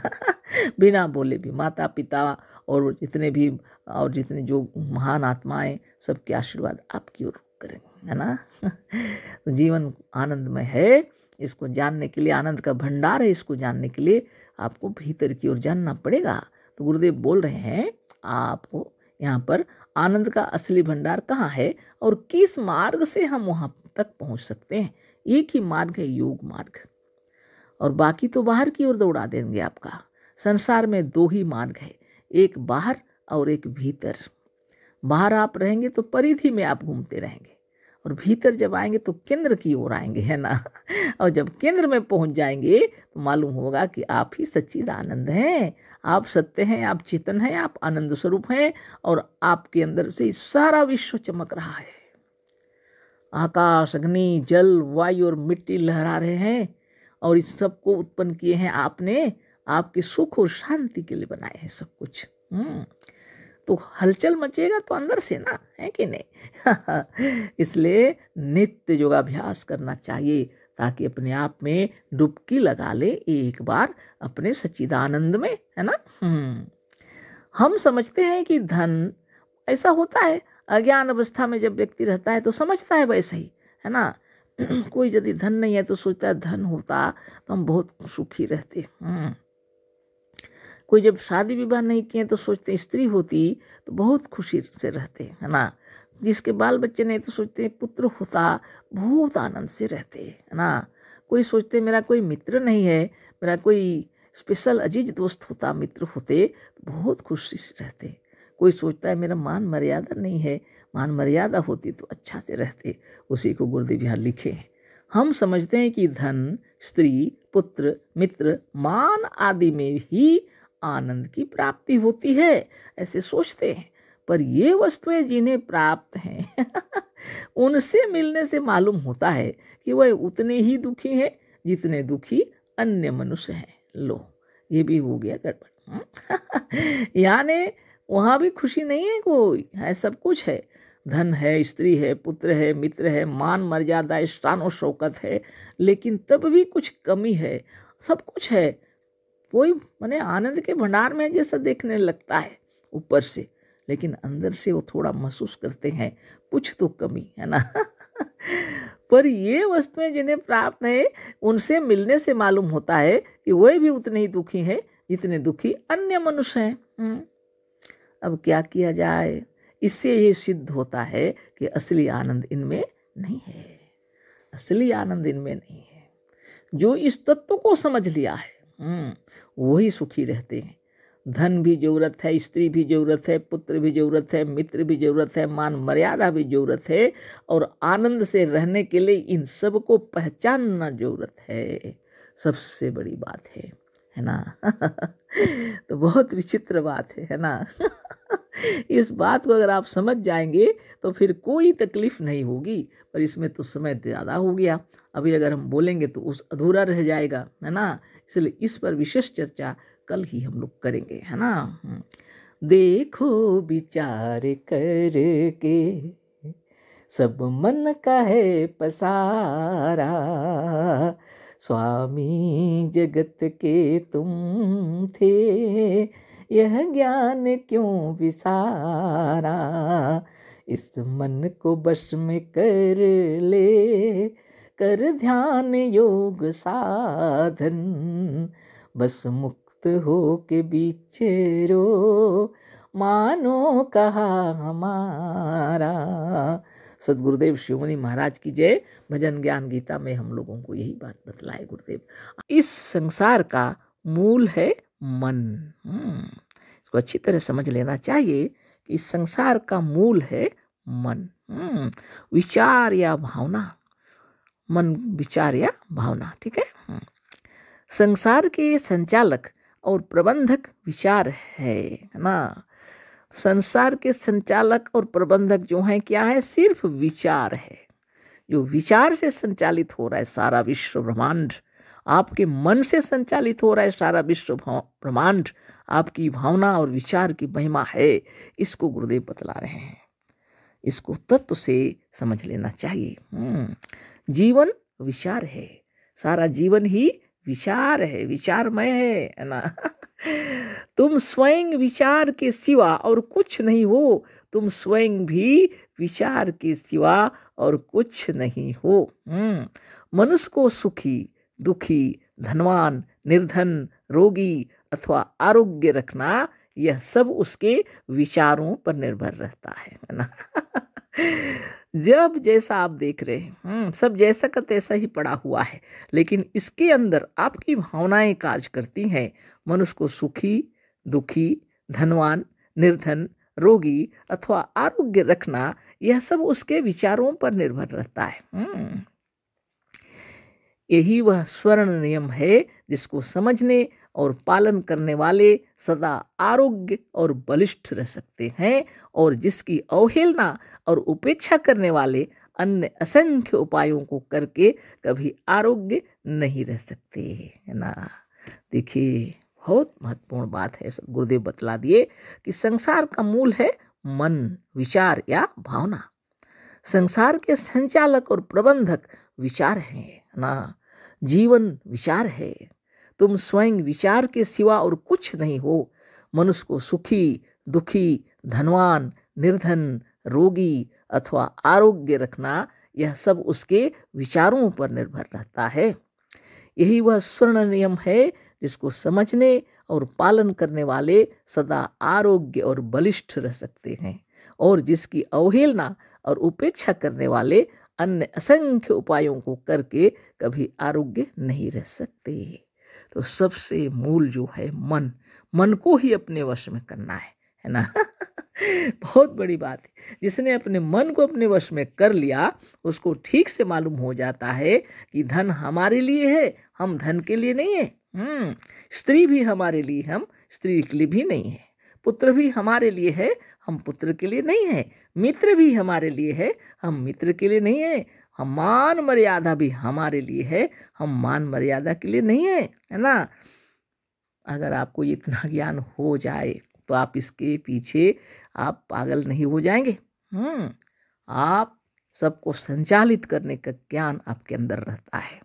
A: बिना बोले भी माता पिता और जितने जो महान आत्माएं, सबके आशीर्वाद आपकी ओर रुख करेंगे, है ना। तो जीवन आनंदमय है, इसको जानने के लिए, आनंद का भंडार है, इसको जानने के लिए आपको भीतर की ओर जानना पड़ेगा। तो गुरुदेव बोल रहे हैं आपको यहाँ पर आनंद का असली भंडार कहाँ है और किस मार्ग से हम वहाँ तक पहुँच सकते हैं। एक ही मार्ग है, योग मार्ग, और बाकी तो बाहर की ओर दौड़ा देंगे आपका। संसार में दो ही मार्ग है, एक बाहर और एक भीतर। बाहर आप रहेंगे तो परिधि में आप घूमते रहेंगे, और भीतर जब आएंगे तो केंद्र की ओर आएंगे, है ना। और जब केंद्र में पहुंच जाएंगे तो मालूम होगा कि आप ही सच्चिद आनंद हैं, आप सत्य हैं, आप चेतन हैं, आप आनंद स्वरूप हैं, और आपके अंदर से सारा विश्व चमक रहा है। आकाश, अग्नि, जल, वायु और मिट्टी लहरा रहे हैं, और इस सब को उत्पन्न किए हैं आपने, आपके सुख और शांति के लिए बनाए हैं सब कुछ। तो हलचल मचेगा तो अंदर से ना, है कि नहीं। इसलिए नित्य योगाभ्यास करना चाहिए, ताकि अपने आप में डुबकी लगा ले एक बार अपने सच्चिदानंद में, है ना। हम समझते हैं कि धन ऐसा होता है, अज्ञान अवस्था में जब व्यक्ति रहता है तो समझता है वैसे ही, है ना। कोई यदि धन नहीं है तो सोचता है धन होता तो हम बहुत सुखी रहते। कोई जब शादी विवाह नहीं किए तो सोचते स्त्री होती तो बहुत खुशी से रहते, है ना। जिसके बाल बच्चे नहीं तो सोचते पुत्र होता, बहुत आनंद से रहते, है ना। कोई सोचते मेरा कोई मित्र नहीं है, मेरा कोई स्पेशल अजीज दोस्त होता, मित्र होते तो बहुत खुशी से रहते। कोई सोचता है मेरा मान मर्यादा नहीं है, मान मर्यादा होती तो अच्छा से रहते। उसी को गुरुदेव यहाँ लिखे हैं। हम समझते हैं कि धन, स्त्री, पुत्र, मित्र, मान आदि में ही आनंद की प्राप्ति होती है, ऐसे सोचते हैं। पर ये वस्तुएं जिन्हें प्राप्त हैं उनसे मिलने से मालूम होता है कि वह उतने ही दुखी हैं जितने दुखी अन्य मनुष्य हैं। लो, ये भी हो गया गड़बड़। यानी वहाँ भी खुशी नहीं है, कोई है, सब कुछ है। धन है, स्त्री है, पुत्र है, मित्र है, मान मर्यादा, शान और शौकत है, लेकिन तब भी कुछ कमी है। सब कुछ है, कोई माने आनंद के भंडार में जैसा देखने लगता है ऊपर से, लेकिन अंदर से वो थोड़ा महसूस करते हैं कुछ तो कमी है ना। पर ये वस्तुएं जिन्हें प्राप्त है उनसे मिलने से मालूम होता है कि वह भी उतने ही दुखी हैं जितने दुखी अन्य मनुष्य हैं। अब क्या किया जाए? इससे ये सिद्ध होता है कि असली आनंद इनमें नहीं है, असली आनंद इनमें नहीं है। जो इस तत्व को समझ लिया है वही सुखी रहते हैं। धन भी जरूरत है, स्त्री भी जरूरत है, पुत्र भी जरूरत है, मित्र भी जरूरत है, मान मर्यादा भी जरूरत है, और आनंद से रहने के लिए इन सब को पहचानना जरूरत है। सबसे बड़ी बात है ना। तो बहुत विचित्र बात है ना। इस बात को अगर आप समझ जाएंगे तो फिर कोई तकलीफ नहीं होगी। पर इसमें तो समय ज़्यादा हो गया, अभी अगर हम बोलेंगे तो उस अधूरा रह जाएगा, है ना। इसलिए इस पर विशेष चर्चा कल ही हम लोग करेंगे, है ना। देखो विचार करके सब मन का है पसारा, स्वामी जगत के तुम थे, यह ज्ञान क्यों विसारा। इस मन को बश में कर ले, कर ध्यान योग साधन, बस मुक्त हो के बिचरो, मानो कहा हमारा। सदगुरुदेव शिवमुनि महाराज की जय। भजन ज्ञान गीता में हम लोगों को यही बात बतलाए गुरुदेव। इस संसार का मूल है मन। इसको अच्छी तरह समझ लेना चाहिए कि इस संसार का मूल है मन। विचार या भावना, मन, विचार या भावना, ठीक है। संसार के संचालक और प्रबंधक विचार है ना। संसार के संचालक और प्रबंधक जो हैं क्या है? सिर्फ विचार है। जो विचार से संचालित हो रहा है सारा विश्व ब्रह्मांड, आपके मन से संचालित हो रहा है सारा विश्व ब्रह्मांड, आपकी भावना और विचार की महिमा है। इसको गुरुदेव बतला रहे हैं। इसको तत्व से समझ लेना चाहिए। जीवन विचार है, सारा जीवन ही विचार है, विचारमय है ना। तुम स्वयं विचार के सिवा और कुछ नहीं हो, तुम स्वयं भी विचार के सिवा और कुछ नहीं हो। मनुष्य को सुखी, दुखी, धनवान, निर्धन, रोगी अथवा आरोग्य रखना, यह सब उसके विचारों पर निर्भर रहता है ना। जब जैसा आप देख रहे हैं, सब जैसा का तैसा ही पड़ा हुआ है, लेकिन इसके अंदर आपकी भावनाएं कार्य करती हैं। मनुष्य को सुखी, दुखी, धनवान, निर्धन, रोगी अथवा आरोग्य रखना, यह सब उसके विचारों पर निर्भर रहता है। यही वह स्वर्ण नियम है जिसको समझने और पालन करने वाले सदा आरोग्य और बलिष्ठ रह सकते हैं, और जिसकी अवहेलना और उपेक्षा करने वाले अन्य असंख्य उपायों को करके कभी आरोग्य नहीं रह सकते, है ना। देखिए, बहुत महत्वपूर्ण बात है। सब गुरुदेव बतला दिए कि संसार का मूल है मन, विचार या भावना। संसार के संचालक और प्रबंधक विचार हैं ना। जीवन विचार है, तुम स्वयं विचार के सिवा और कुछ नहीं हो। मनुष्य को सुखी, दुखी, धनवान, निर्धन, रोगी अथवा आरोग्य रखना, यह सब उसके विचारों पर निर्भर रहता है। यही वह स्वर्ण नियम है जिसको समझने और पालन करने वाले सदा आरोग्य और बलिष्ठ रह सकते हैं, और जिसकी अवहेलना और उपेक्षा करने वाले अन्य असंख्य उपायों को करके कभी आरोग्य नहीं रह सकते। तो सबसे मूल जो है मन, मन को ही अपने वश में करना है ना। बहुत बड़ी बात है। जिसने अपने मन को अपने वश में कर लिया उसको ठीक से मालूम हो जाता है कि धन हमारे लिए है, हम धन के लिए नहीं है। स्त्री भी हमारे लिए, हम स्त्री के लिए भी नहीं है। पुत्र भी हमारे लिए है, हम पुत्र के लिए नहीं है। मित्र भी हमारे लिए है, हम मित्र के लिए नहीं है। हम मान मर्यादा भी हमारे लिए है, हम मान मर्यादा के लिए नहीं है ना। अगर आपको इतना ज्ञान हो जाए तो आप इसके पीछे आप पागल नहीं हो जाएंगे। आप सबको संचालित करने का ज्ञान आपके अंदर रहता है।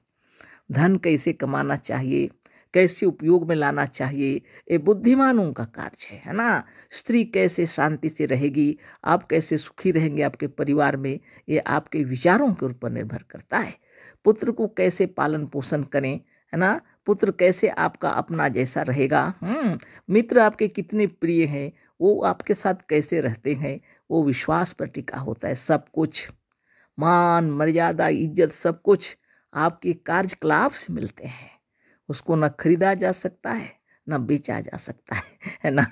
A: धन कैसे कमाना चाहिए, कैसे उपयोग में लाना चाहिए, ये बुद्धिमानों का कार्य है ना। स्त्री कैसे शांति से रहेगी, आप कैसे सुखी रहेंगे आपके परिवार में, ये आपके विचारों के ऊपर निर्भर करता है। पुत्र को कैसे पालन पोषण करें, है ना। पुत्र कैसे आपका अपना जैसा रहेगा। मित्र आपके कितने प्रिय हैं, वो आपके साथ कैसे रहते हैं, वो विश्वास पर टिका होता है। सब कुछ मान मर्यादा इज्जत सब कुछ आपके कार्यकलाप से मिलते हैं। उसको न खरीदा जा सकता है न बेचा जा सकता है ना।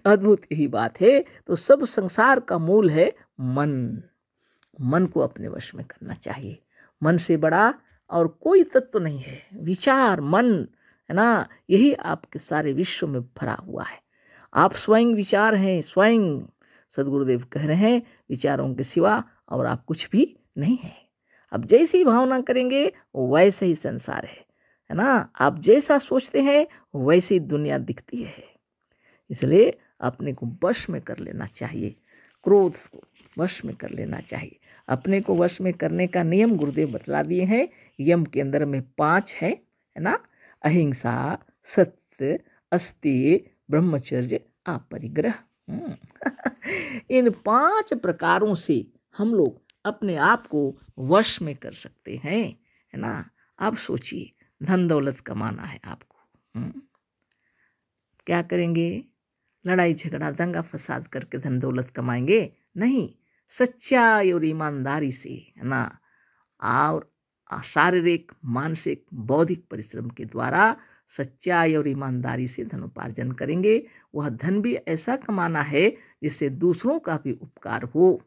A: अद्भुत यही बात है। तो सब संसार का मूल है मन। मन को अपने वश में करना चाहिए। मन से बड़ा और कोई तत्व नहीं है। विचार मन है ना, यही आपके सारे विश्व में भरा हुआ है। आप स्वयं विचार हैं, स्वयं सदगुरुदेव कह रहे हैं विचारों के सिवा और आप कुछ भी नहीं है। अब जैसी भावना करेंगे वैसे ही संसार है ना। आप जैसा सोचते हैं वैसी दुनिया दिखती है। इसलिए अपने को वश में कर लेना चाहिए, क्रोध को वश में कर लेना चाहिए। अपने को वश में करने का नियम गुरुदेव बतला दिए हैं। यम के अंदर में 5 है ना। अहिंसा, सत्य, अस्तेय, ब्रह्मचर्य, अपरिग्रह। इन 5 प्रकारों से हम लोग अपने आप को वश में कर सकते हैं, है ना। आप सोचिए, धन दौलत कमाना है आपको, क्या करेंगे? लड़ाई झगड़ा दंगा फसाद करके धन दौलत कमाएंगे? नहीं, सच्चाई और ईमानदारी से, है ना। और शारीरिक मानसिक बौद्धिक परिश्रम के द्वारा सच्चाई और ईमानदारी से धनोपार्जन करेंगे। वह धन भी ऐसा कमाना है जिससे दूसरों का भी उपकार हो।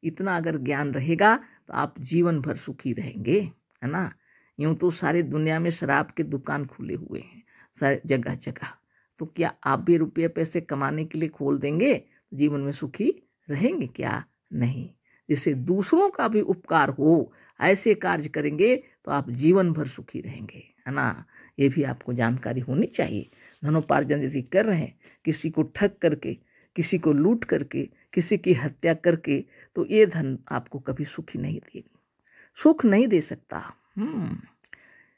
A: इतना अगर ज्ञान रहेगा तो आप जीवन भर सुखी रहेंगे, है ना। यूँ तो सारी दुनिया में शराब के दुकान खुले हुए हैं सारे जगह जगह, तो क्या आप भी रुपये पैसे कमाने के लिए खोल देंगे? जीवन में सुखी रहेंगे क्या? नहीं। जिससे दूसरों का भी उपकार हो, ऐसे कार्य करेंगे तो आप जीवन भर सुखी रहेंगे, है ना। ये भी आपको जानकारी होनी चाहिए। धनोपार्जन यदि कर रहे हैं, किसी को ठग करके, किसी को लूट करके, किसी की हत्या करके, तो ये धन आपको कभी सुखी नहीं देगी, सुख नहीं दे सकता।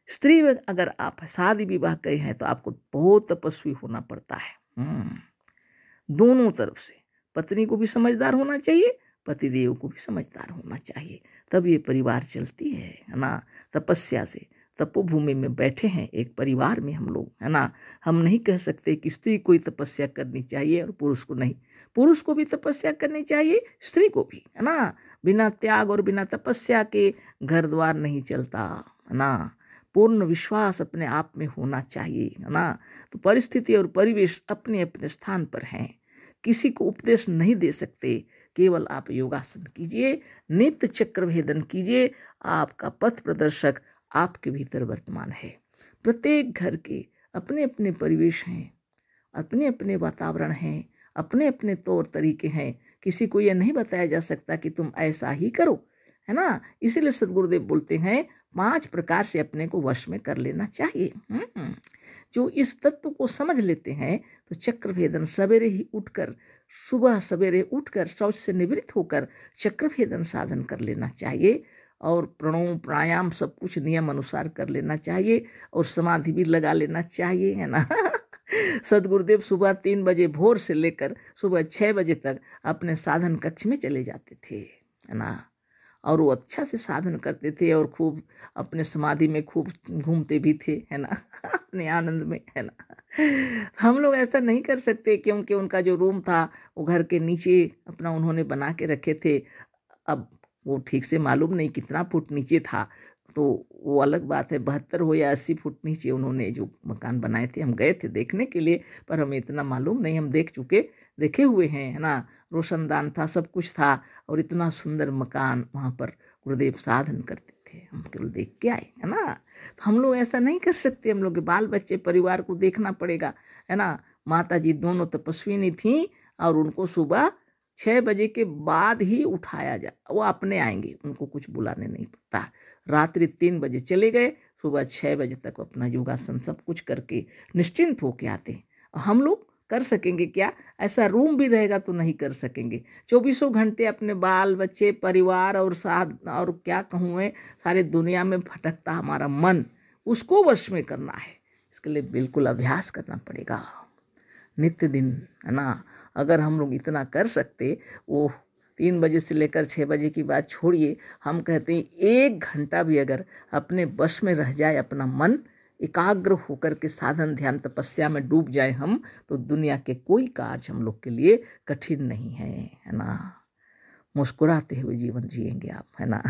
A: स्त्री अगर आप शादी विवाह करे हैं तो आपको बहुत तपस्वी होना पड़ता है। दोनों तरफ से पत्नी को भी समझदार होना चाहिए, पतिदेव को भी समझदार होना चाहिए, तब ये परिवार चलती है ना। तपस्या से तपोभूमि में बैठे हैं एक परिवार में हम लोग, है ना। हम नहीं कह सकते कि स्त्री को ही तपस्या करनी चाहिए और पुरुष को नहीं। पुरुष को भी तपस्या करनी चाहिए, स्त्री को भी, है ना। बिना त्याग और बिना तपस्या के घर द्वार नहीं चलता, है ना। पूर्ण विश्वास अपने आप में होना चाहिए, है ना। तो परिस्थिति और परिवेश अपने अपने स्थान पर हैं, किसी को उपदेश नहीं दे सकते। केवल आप योगासन कीजिए, नित्य चक्र भेदन कीजिए। आपका पथ प्रदर्शक आपके भीतर वर्तमान है। प्रत्येक घर के अपने अपने परिवेश हैं, अपने अपने वातावरण हैं, अपने अपने तौर तरीके हैं। किसी को यह नहीं बताया जा सकता कि तुम ऐसा ही करो, है ना। इसीलिए सदगुरुदेव बोलते हैं 5 प्रकार से अपने को वश में कर लेना चाहिए। जो इस तत्व को समझ लेते हैं तो चक्र भेदन सवेरे ही उठकर, सुबह सवेरे उठकर शौच से निवृत्त होकर चक्र भेदन साधन कर लेना चाहिए। और प्रणव प्राणायाम सब कुछ नियम अनुसार कर लेना चाहिए और समाधि भी लगा लेना चाहिए, है ना। सदगुरुदेव सुबह 3 बजे भोर से लेकर सुबह 6 बजे तक अपने साधन कक्ष में चले जाते थे, है ना। और वो अच्छा से साधन करते थे और खूब अपने समाधि में खूब घूमते भी थे, है ना। अपने आनंद में, है ना। हम लोग ऐसा नहीं कर सकते क्योंकि उनका जो रूम था वो घर के नीचे अपना उन्होंने बना के रखे थे। अब वो ठीक से मालूम नहीं कितना फुट नीचे था, तो वो अलग बात है। 72 हो या 80 फुट नीचे उन्होंने जो मकान बनाए थे, हम गए थे देखने के लिए, पर हमें इतना मालूम नहीं, हम देखे हुए हैं, है ना। रोशनदान था, सब कुछ था, और इतना सुंदर मकान वहाँ पर गुरुदेव साधन करते थे, हम केवल देख के आए, है ना। तो हम लोग ऐसा नहीं कर सकते, हम लोग के बाल बच्चे परिवार को देखना पड़ेगा, है ना। माता जी दोनों तपस्विनी थीं और उनको सुबह 6 बजे के बाद ही उठाया जा, वो अपने आएंगे, उनको कुछ बुलाने नहीं पड़ता। रात्रि 3 बजे चले गए, सुबह 6 बजे तक अपना योगासन सब कुछ करके निश्चिंत होके आते हैं। हम लोग कर सकेंगे क्या? ऐसा रूम भी रहेगा तो नहीं कर सकेंगे। 24 घंटे अपने बाल बच्चे परिवार और साथ, और क्या कहूँ मैं, सारे दुनिया में भटकता हमारा मन, उसको वश में करना है। इसके लिए बिल्कुल अभ्यास करना पड़ेगा नित्य दिन, है ना। अगर हम लोग इतना कर सकते, वो 3 बजे से लेकर 6 बजे की बात छोड़िए, हम कहते हैं 1 घंटा भी अगर अपने बस में रह जाए, अपना मन एकाग्र होकर के साधन ध्यान तपस्या में डूब जाए हम, तो दुनिया के कोई कार्य हम लोग के लिए कठिन नहीं है ना। मुस्कुराते हुए जीवन जिएंगे आप, है ना।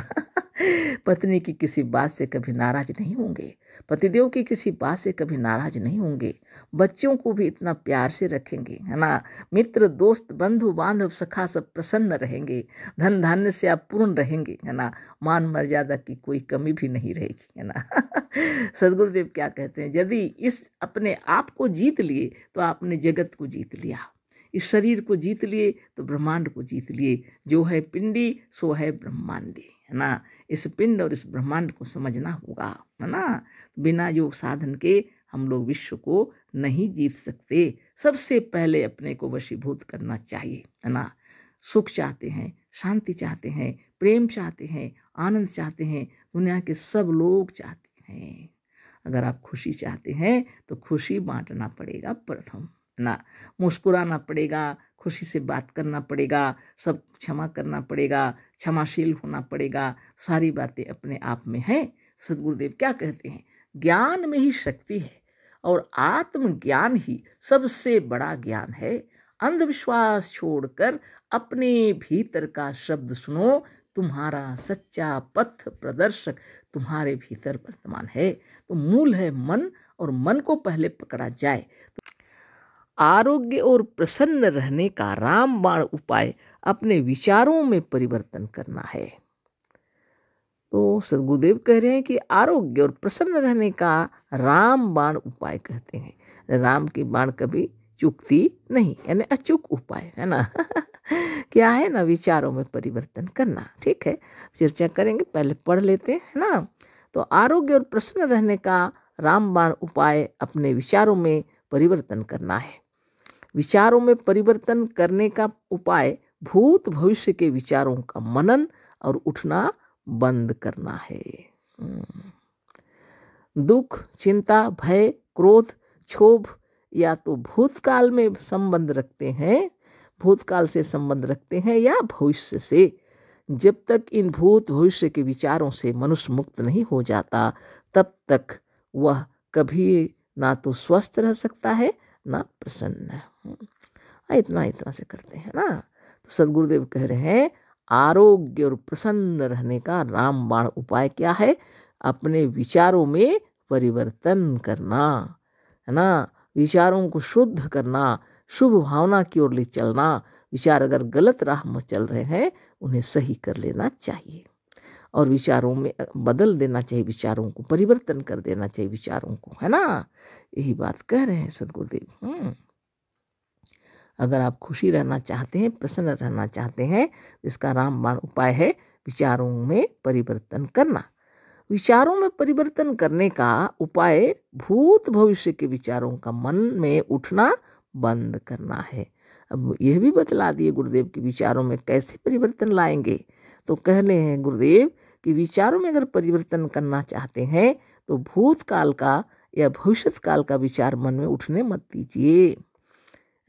A: पत्नी की किसी बात से कभी नाराज नहीं होंगे, पतिदेव की किसी बात से कभी नाराज नहीं होंगे, बच्चों को भी इतना प्यार से रखेंगे, है ना। मित्र दोस्त बंधु बांधव सखा सब प्रसन्न रहेंगे, धन धान्य से आप पूर्ण रहेंगे, है ना। मान मर्यादा की कोई कमी भी नहीं रहेगी, है ना। सदगुरुदेव क्या कहते हैं, यदि इस अपने आप को जीत लिए तो आपने जगत को जीत लिया, इस शरीर को जीत लिए तो ब्रह्मांड को जीत लिए। जो है पिंडी सो है ब्रह्मांडी, है ना। इस पिंड और इस ब्रह्मांड को समझना होगा, है ना। बिना योग साधन के हम लोग विश्व को नहीं जीत सकते। सबसे पहले अपने को वशीभूत करना चाहिए, है ना। सुख चाहते हैं, शांति चाहते हैं, प्रेम चाहते हैं, आनंद चाहते हैं, दुनिया के सब लोग चाहते हैं। अगर आप खुशी चाहते हैं तो खुशी बांटना पड़ेगा प्रथम, ना। मुस्कुराना पड़ेगा, खुशी से बात करना पड़ेगा, सब क्षमा करना पड़ेगा, क्षमाशील होना पड़ेगा। सारी बातें अपने आप में हैं। सदगुरुदेव क्या कहते हैं, ज्ञान में ही शक्ति है और आत्मज्ञान ही सबसे बड़ा ज्ञान है। अंधविश्वास छोड़कर अपने भीतर का शब्द सुनो, तुम्हारा सच्चा पथ प्रदर्शक तुम्हारे भीतर वर्तमान है। तो मूल है मन, और मन को पहले पकड़ा जाए तो आरोग्य और प्रसन्न रहने का रामबाण उपाय अपने विचारों में परिवर्तन करना है। तो सदगुरुदेव कह रहे हैं कि आरोग्य और प्रसन्न रहने का रामबाण उपाय कहते हैं। राम की बाण कभी चूकती नहीं, यानी अचूक उपाय, है ना। क्या है ना, विचारों में परिवर्तन करना। ठीक है, चर्चा करेंगे, पहले पढ़ लेते हैं, है ना। तो आरोग्य और प्रसन्न रहने का रामबाण उपाय अपने विचारों में परिवर्तन करना है। विचारों में परिवर्तन करने का उपाय भूत भविष्य के विचारों का मनन और उठना बंद करना है। दुख, चिंता, भय, क्रोध, क्षोभ या तो भूतकाल में संबंध रखते हैं, भूतकाल से संबंध रखते हैं या भविष्य से। जब तक इन भूत भविष्य के विचारों से मनुष्य मुक्त नहीं हो जाता, तब तक वह कभी ना तो स्वस्थ रह सकता है ना प्रसन्न। इतना से करते हैं ना। तो सदगुरुदेव कह रहे हैं, आरोग्य और प्रसन्न रहने का रामबाण उपाय क्या है? अपने विचारों में परिवर्तन करना, है ना। विचारों को शुद्ध करना, शुभ भावना की ओर ले चलना। विचार अगर गलत राह में चल रहे हैं, उन्हें सही कर लेना चाहिए और विचारों में बदल देना चाहिए, विचारों को परिवर्तन कर देना चाहिए विचारों को, है ना। यही बात कह रहे हैं सदगुरुदेव। अगर आप खुशी रहना चाहते हैं, प्रसन्न रहना चाहते हैं, इसका रामबाण उपाय है विचारों में परिवर्तन करना। विचारों में परिवर्तन करने का उपाय भूत भविष्य के विचारों का मन में उठना बंद करना है। अब यह भी बतला दिए गुरुदेव कि विचारों में कैसे परिवर्तन लाएंगे। तो कह रहे हैं गुरुदेव कि विचारों में अगर परिवर्तन करना चाहते हैं तो भूतकाल का या भविष्य काल का विचार मन में उठने मत दीजिए,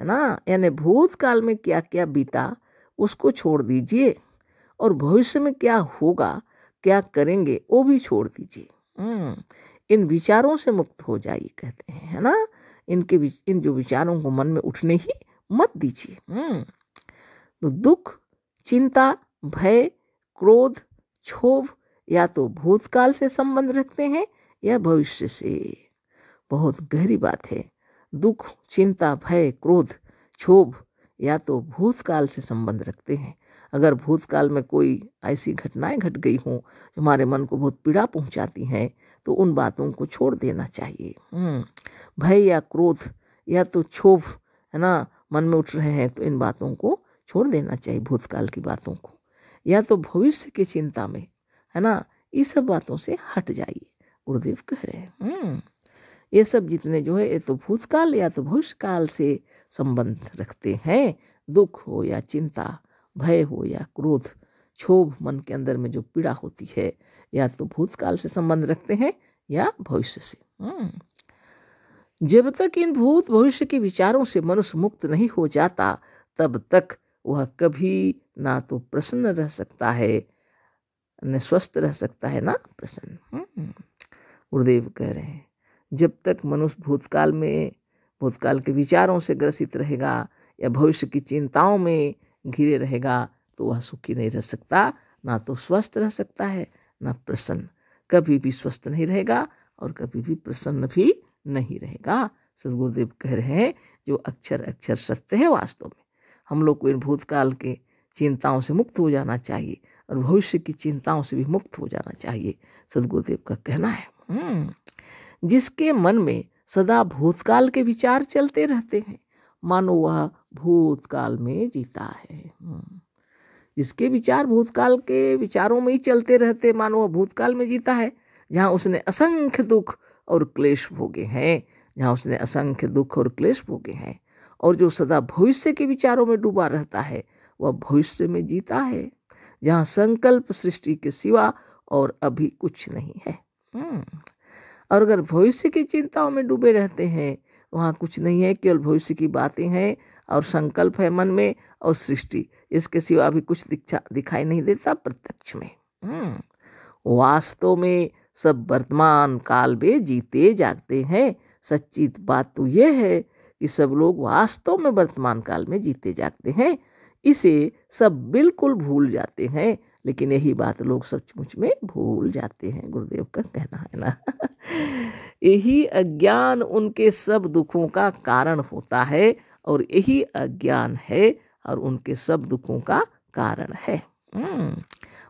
A: है ना। यानी भूतकाल में क्या क्या बीता उसको छोड़ दीजिए और भविष्य में क्या होगा, क्या करेंगे, वो भी छोड़ दीजिए। इन विचारों से मुक्त हो जाइए कहते हैं, है ना। इन जो विचारों को मन में उठने ही मत दीजिए। तो दुख, चिंता, भय, क्रोध, क्षोभ या तो भूतकाल से संबंध रखते हैं या भविष्य से। बहुत गहरी बात है। दुख, चिंता, भय, क्रोध, क्षोभ या तो भूतकाल से संबंध रखते हैं। अगर भूतकाल में कोई ऐसी घटनाएं घट गई हों जो हमारे मन को बहुत पीड़ा पहुंचाती हैं तो उन बातों को छोड़ देना चाहिए। भय या क्रोध या तो क्षोभ है ना मन में उठ रहे हैं तो इन बातों को छोड़ देना चाहिए, भूतकाल की बातों को। या तो भविष्य की चिंता में है ना ये सब बातों से हट जाइए, गुरुदेव कह रहे हैं। ये सब जितने जो है ये तो भूतकाल या तो भविष्य काल से संबंध रखते हैं। दुख हो या चिंता, भय हो या क्रोध, क्षोभ, मन के अंदर में जो पीड़ा होती है या तो भूतकाल से संबंध रखते हैं या भविष्य से। जब तक इन भूत भविष्य के विचारों से मनुष्य मुक्त नहीं हो जाता तब तक वह कभी ना तो प्रसन्न रह सकता है न स्वस्थ रह सकता है ना प्रसन्न। गुरुदेव कह रहे हैं जब तक मनुष्य भूतकाल के विचारों से ग्रसित रहेगा या भविष्य की चिंताओं में घिरे रहेगा तो वह सुखी नहीं रह सकता, ना तो स्वस्थ रह सकता है ना प्रसन्न। कभी भी स्वस्थ नहीं रहेगा और कभी भी प्रसन्न भी नहीं रहेगा। सद्गुरुदेव कह रहे हैं जो अक्षर अक्षर सत्य है। वास्तव में हम लोग को इन भूतकाल के चिंताओं से मुक्त हो जाना चाहिए और भविष्य की चिंताओं से भी मुक्त हो जाना चाहिए, सद्गुरुदेव का कहना है। जिसके मन में सदा भूतकाल के विचार चलते रहते हैं मानो वह भूतकाल में जीता है। जिसके विचार भूतकाल के विचारों में ही चलते रहते मानो वह भूतकाल में जीता है, जहाँ उसने असंख्य दुख और क्लेश भोगे हैं, और जो सदा भविष्य के विचारों में डूबा रहता है वह भविष्य में जीता है, जहाँ संकल्प सृष्टि के सिवा और अभी कुछ नहीं है। और अगर भविष्य की चिंताओं में डूबे रहते हैं वहाँ कुछ नहीं है, केवल भविष्य की बातें हैं और संकल्प है मन में और सृष्टि, इसके सिवा अभी कुछ दिखाई नहीं देता प्रत्यक्ष में। वास्तव में सब वर्तमान काल में जीते जागते हैं। सच्ची बात तो यह है कि सब लोग वास्तव में वर्तमान काल में जीते जागते हैं, इसे सब बिल्कुल भूल जाते हैं, लेकिन यही बात लोग सचमुच में भूल जाते हैं, गुरुदेव का कहना है ना। यही अज्ञान उनके सब दुखों का कारण होता है और यही अज्ञान है और उनके सब दुखों का कारण है।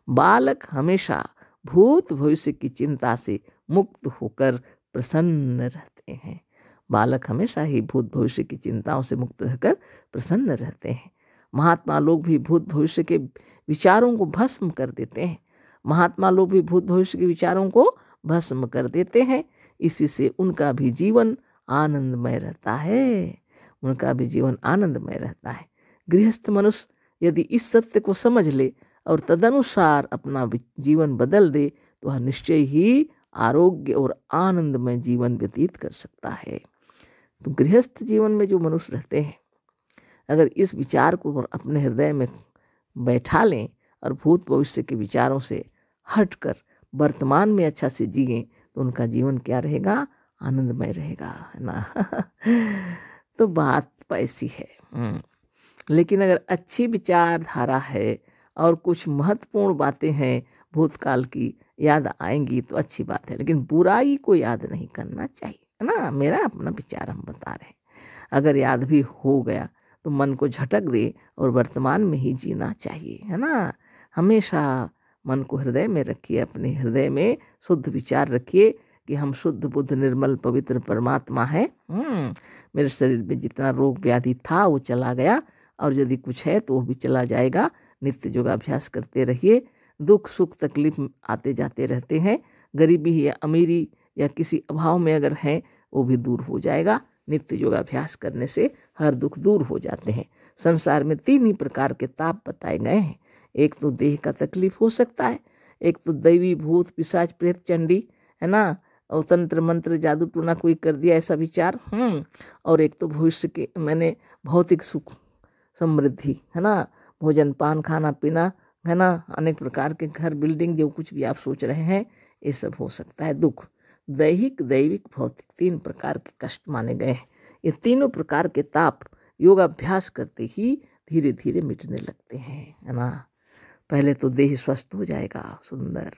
A: बालक हमेशा भूत भविष्य की चिंता से मुक्त होकर प्रसन्न रहते हैं। बालक हमेशा ही भूत भविष्य की चिंताओं से मुक्त रहकर प्रसन्न रहते हैं। महात्मा लोग भी भूत भविष्य के विचारों को भस्म कर देते हैं। इसी से उनका भी जीवन आनंदमय रहता है। गृहस्थ मनुष्य यदि इस सत्य को समझ ले और तदनुसार अपना जीवन बदल दे तो वह निश्चय ही आरोग्य और आनंदमय जीवन व्यतीत कर सकता है। तो गृहस्थ जीवन में जो मनुष्य रहते हैं अगर इस विचार को अपने हृदय में बैठा लें और भूत भविष्य के विचारों से हटकर वर्तमान में अच्छा से जिएं तो उनका जीवन क्या रहेगा, आनंदमय रहेगा, है ना। तो बात ऐसी है। लेकिन अगर अच्छी विचारधारा है और कुछ महत्वपूर्ण बातें हैं भूतकाल की याद आएंगी तो अच्छी बात है, लेकिन बुराई को याद नहीं करना चाहिए, है ना। मेरा अपना विचार हम बता रहे हैं। अगर याद भी हो गया तो मन को झटक दे और वर्तमान में ही जीना चाहिए, है ना। हमेशा मन को हृदय में रखिए, अपने हृदय में शुद्ध विचार रखिए कि हम शुद्ध बुद्ध निर्मल पवित्र परमात्मा है। मेरे शरीर में जितना रोग व्याधि था वो चला गया और यदि कुछ है तो वो भी चला जाएगा। नित्य योगाभ्यास करते रहिए। दुख सुख तकलीफ आते जाते रहते हैं। गरीबी या अमीरी या किसी अभाव में अगर हैं वो भी दूर हो जाएगा। नित्य योगाभ्यास करने से हर दुख दूर हो जाते हैं। संसार में 3 ही प्रकार के ताप बताए गए हैं। एक तो देह का तकलीफ हो सकता है, एक तो दैवी भूत पिशाच प्रेत चंडी, है ना, और तंत्र मंत्र जादू टूना कोई कर दिया ऐसा विचार, और एक तो भविष्य के मैंने भौतिक सुख समृद्धि, है ना, भोजन पान खाना पीना, है ना, अनेक प्रकार के घर बिल्डिंग जो कुछ भी आप सोच रहे हैं ये सब हो सकता है। दुख दैहिक दैविक भौतिक 3 प्रकार के कष्ट माने गए हैं। ये तीनों प्रकार के ताप योगाभ्यास करते ही धीरे धीरे मिटने लगते हैं, है ना। पहले तो देह स्वस्थ हो जाएगा सुंदर,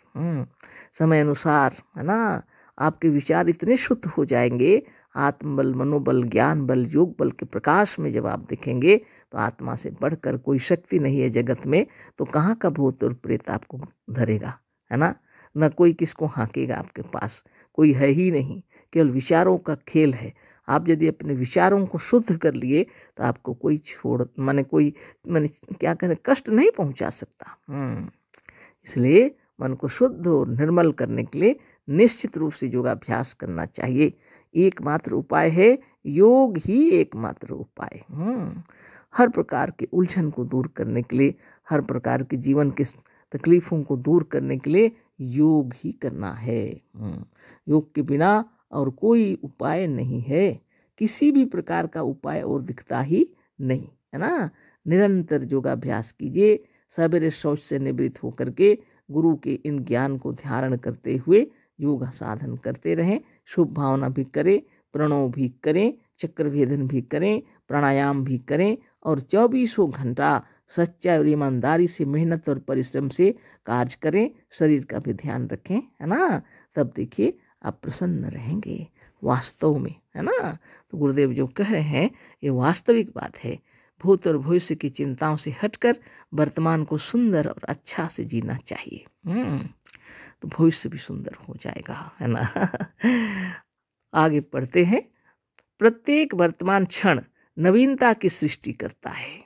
A: समय अनुसार, है ना। आपके विचार इतने शुद्ध हो जाएंगे, आत्मबल, मनोबल, ज्ञान बल, योग बल के प्रकाश में जब आप दिखेंगे तो आत्मा से बढ़कर कोई शक्ति नहीं है जगत में। तो कहाँ का भूत और प्रेत आपको धरेगा, है ना। न कोई किसको हाँकेगा, आपके पास कोई है ही नहीं, केवल विचारों का खेल है। आप यदि अपने विचारों को शुद्ध कर लिए तो आपको कोई कोई क्या करें, कष्ट नहीं पहुंचा सकता। इसलिए मन को शुद्ध और निर्मल करने के लिए निश्चित रूप से योगाभ्यास करना चाहिए। एकमात्र उपाय है योग ही, एकमात्र उपाय। हर प्रकार के उलझन को दूर करने के लिए, हर प्रकार के जीवन के तकलीफों को दूर करने के लिए योग ही करना है। योग के बिना और कोई उपाय नहीं है, किसी भी प्रकार का उपाय और दिखता ही नहीं, है ना। निरंतर योगाभ्यास कीजिए, सवेरे शौच से निवृत्त होकर के गुरु के इन ज्ञान को धारण करते हुए योग साधन करते रहें। शुभ भावना भी करें, प्रणव भी करें, चक्र भेदन भी करें, प्राणायाम भी करें और 24 घंटा सच्चाई और ईमानदारी से, मेहनत और परिश्रम से कार्य करें। शरीर का भी ध्यान रखें, है ना। तब देखिए आप प्रसन्न रहेंगे वास्तव में, है ना। तो गुरुदेव जो कह रहे हैं ये वास्तविक बात है। भूत और भविष्य की चिंताओं से हटकर वर्तमान को सुंदर और अच्छा से जीना चाहिए। तो भविष्य भी सुंदर हो जाएगा, है ना। आगे पढ़ते हैं। प्रत्येक वर्तमान क्षण नवीनता की सृष्टि करता है।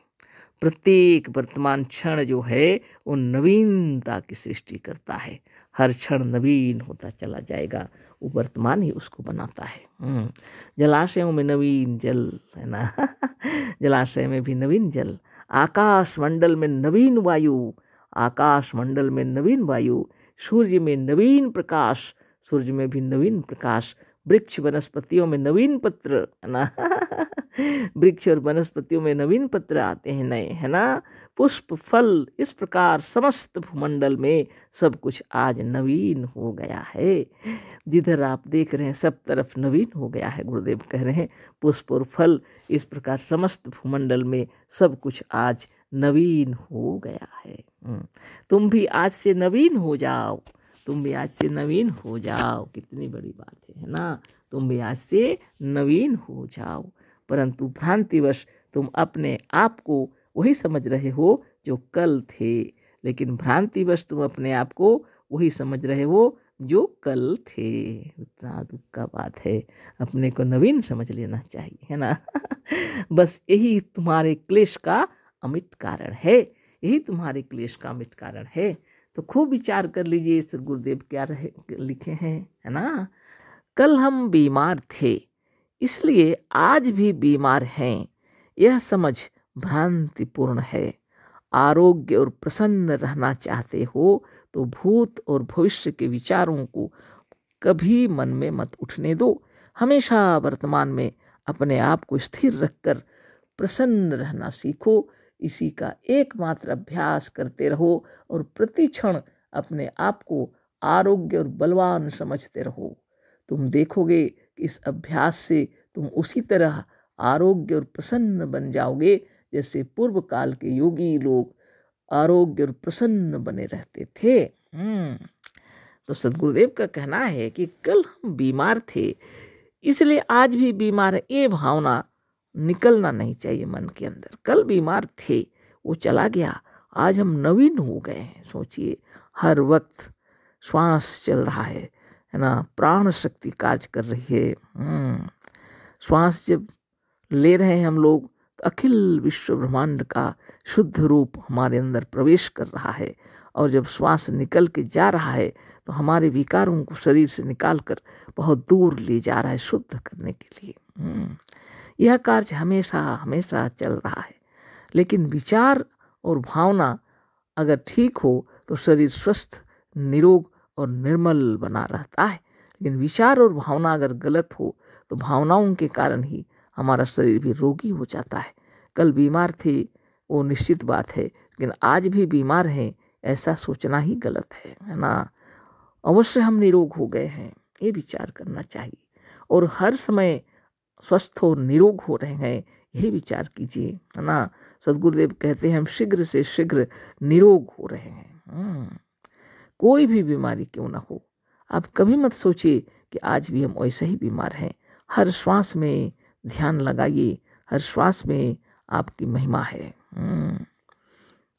A: प्रत्येक वर्तमान क्षण जो है वो नवीनता की सृष्टि करता है। हर क्षण नवीन होता चला जाएगा, वो वर्तमान ही उसको बनाता है। जलाशयों में नवीन जल, है ना। जलाशय में भी नवीन जल, आकाश मंडल में नवीन वायु, आकाश मंडल में नवीन वायु, सूर्य में नवीन प्रकाश, सूर्य में भी नवीन प्रकाश, वृक्ष वनस्पतियों में नवीन पत्र, है ना। वृक्ष और वनस्पतियों में नवीन पत्र आते हैं नए, है ना। पुष्प फल, इस प्रकार समस्त भूमंडल में सब कुछ आज नवीन हो गया है। जिधर आप देख रहे हैं सब तरफ नवीन हो गया है। गुरुदेव कह रहे हैं पुष्प और फल, इस प्रकार समस्त भूमंडल में सब कुछ आज नवीन हो गया है। तुम भी आज से नवीन हो जाओ, तुम भी आज से नवीन हो जाओ। कितनी बड़ी बात है ना। तुम भी आज से नवीन हो जाओ, परंतु भ्रांतिवश तुम अपने आप को वही समझ रहे हो जो कल थे, लेकिन भ्रांतिवश तुम अपने आप को वही समझ रहे हो जो कल थे। इतना दुख का बात है, अपने को नवीन समझ लेना चाहिए, है ना। बस यही तुम्हारे क्लेश का अमिट कारण है, यही तुम्हारे क्लेश का अमिट कारण है। तो खूब विचार कर लीजिए सर गुरुदेव क्या लिखे हैं, है ना। कल हम बीमार थे इसलिए आज भी बीमार हैं, यह समझ भ्रांतिपूर्ण है। आरोग्य और प्रसन्न रहना चाहते हो तो भूत और भविष्य के विचारों को कभी मन में मत उठने दो। हमेशा वर्तमान में अपने आप को स्थिर रखकर प्रसन्न रहना सीखो। इसी का एकमात्र अभ्यास करते रहो और प्रति क्षण अपने आप को आरोग्य और बलवान समझते रहो। तुम देखोगे कि इस अभ्यास से तुम उसी तरह आरोग्य और प्रसन्न बन जाओगे जैसे पूर्व काल के योगी लोग आरोग्य और प्रसन्न बने रहते थे। तो सद्गुरुदेव का कहना है कि कल हम बीमार थे इसलिए आज भी बीमार है, ये भावना निकलना नहीं चाहिए मन के अंदर। कल बीमार थे, वो चला गया, आज हम नवीन हो गए हैं। सोचिए हर वक्त श्वास चल रहा है ना, प्राण शक्ति कार्य कर रही है। श्वास जब ले रहे हैं हम लोग तो अखिल विश्व ब्रह्मांड का शुद्ध रूप हमारे अंदर प्रवेश कर रहा है, और जब श्वास निकल के जा रहा है तो हमारे विकारों को शरीर से निकाल कर बहुत दूर ले जा रहा है शुद्ध करने के लिए। यह कार्य हमेशा हमेशा चल रहा है, लेकिन विचार और भावना अगर ठीक हो तो शरीर स्वस्थ, निरोग और निर्मल बना रहता है। लेकिन विचार और भावना अगर गलत हो तो भावनाओं के कारण ही हमारा शरीर भी रोगी हो जाता है। कल बीमार थे वो निश्चित बात है, लेकिन आज भी बीमार हैं ऐसा सोचना ही गलत है ना। अवश्य हम निरोग हो गए हैं ये विचार करना चाहिए, और हर समय स्वस्थ और निरोग हो रहे हैं यही विचार कीजिए, है ना। सद्गुरुदेव कहते हैं हम शीघ्र से शीघ्र निरोग हो रहे हैं। कोई भी बीमारी क्यों ना हो, आप कभी मत सोचिए कि आज भी हम वैसे ही बीमार हैं। हर श्वास में ध्यान लगाइए, हर श्वास में आपकी महिमा है।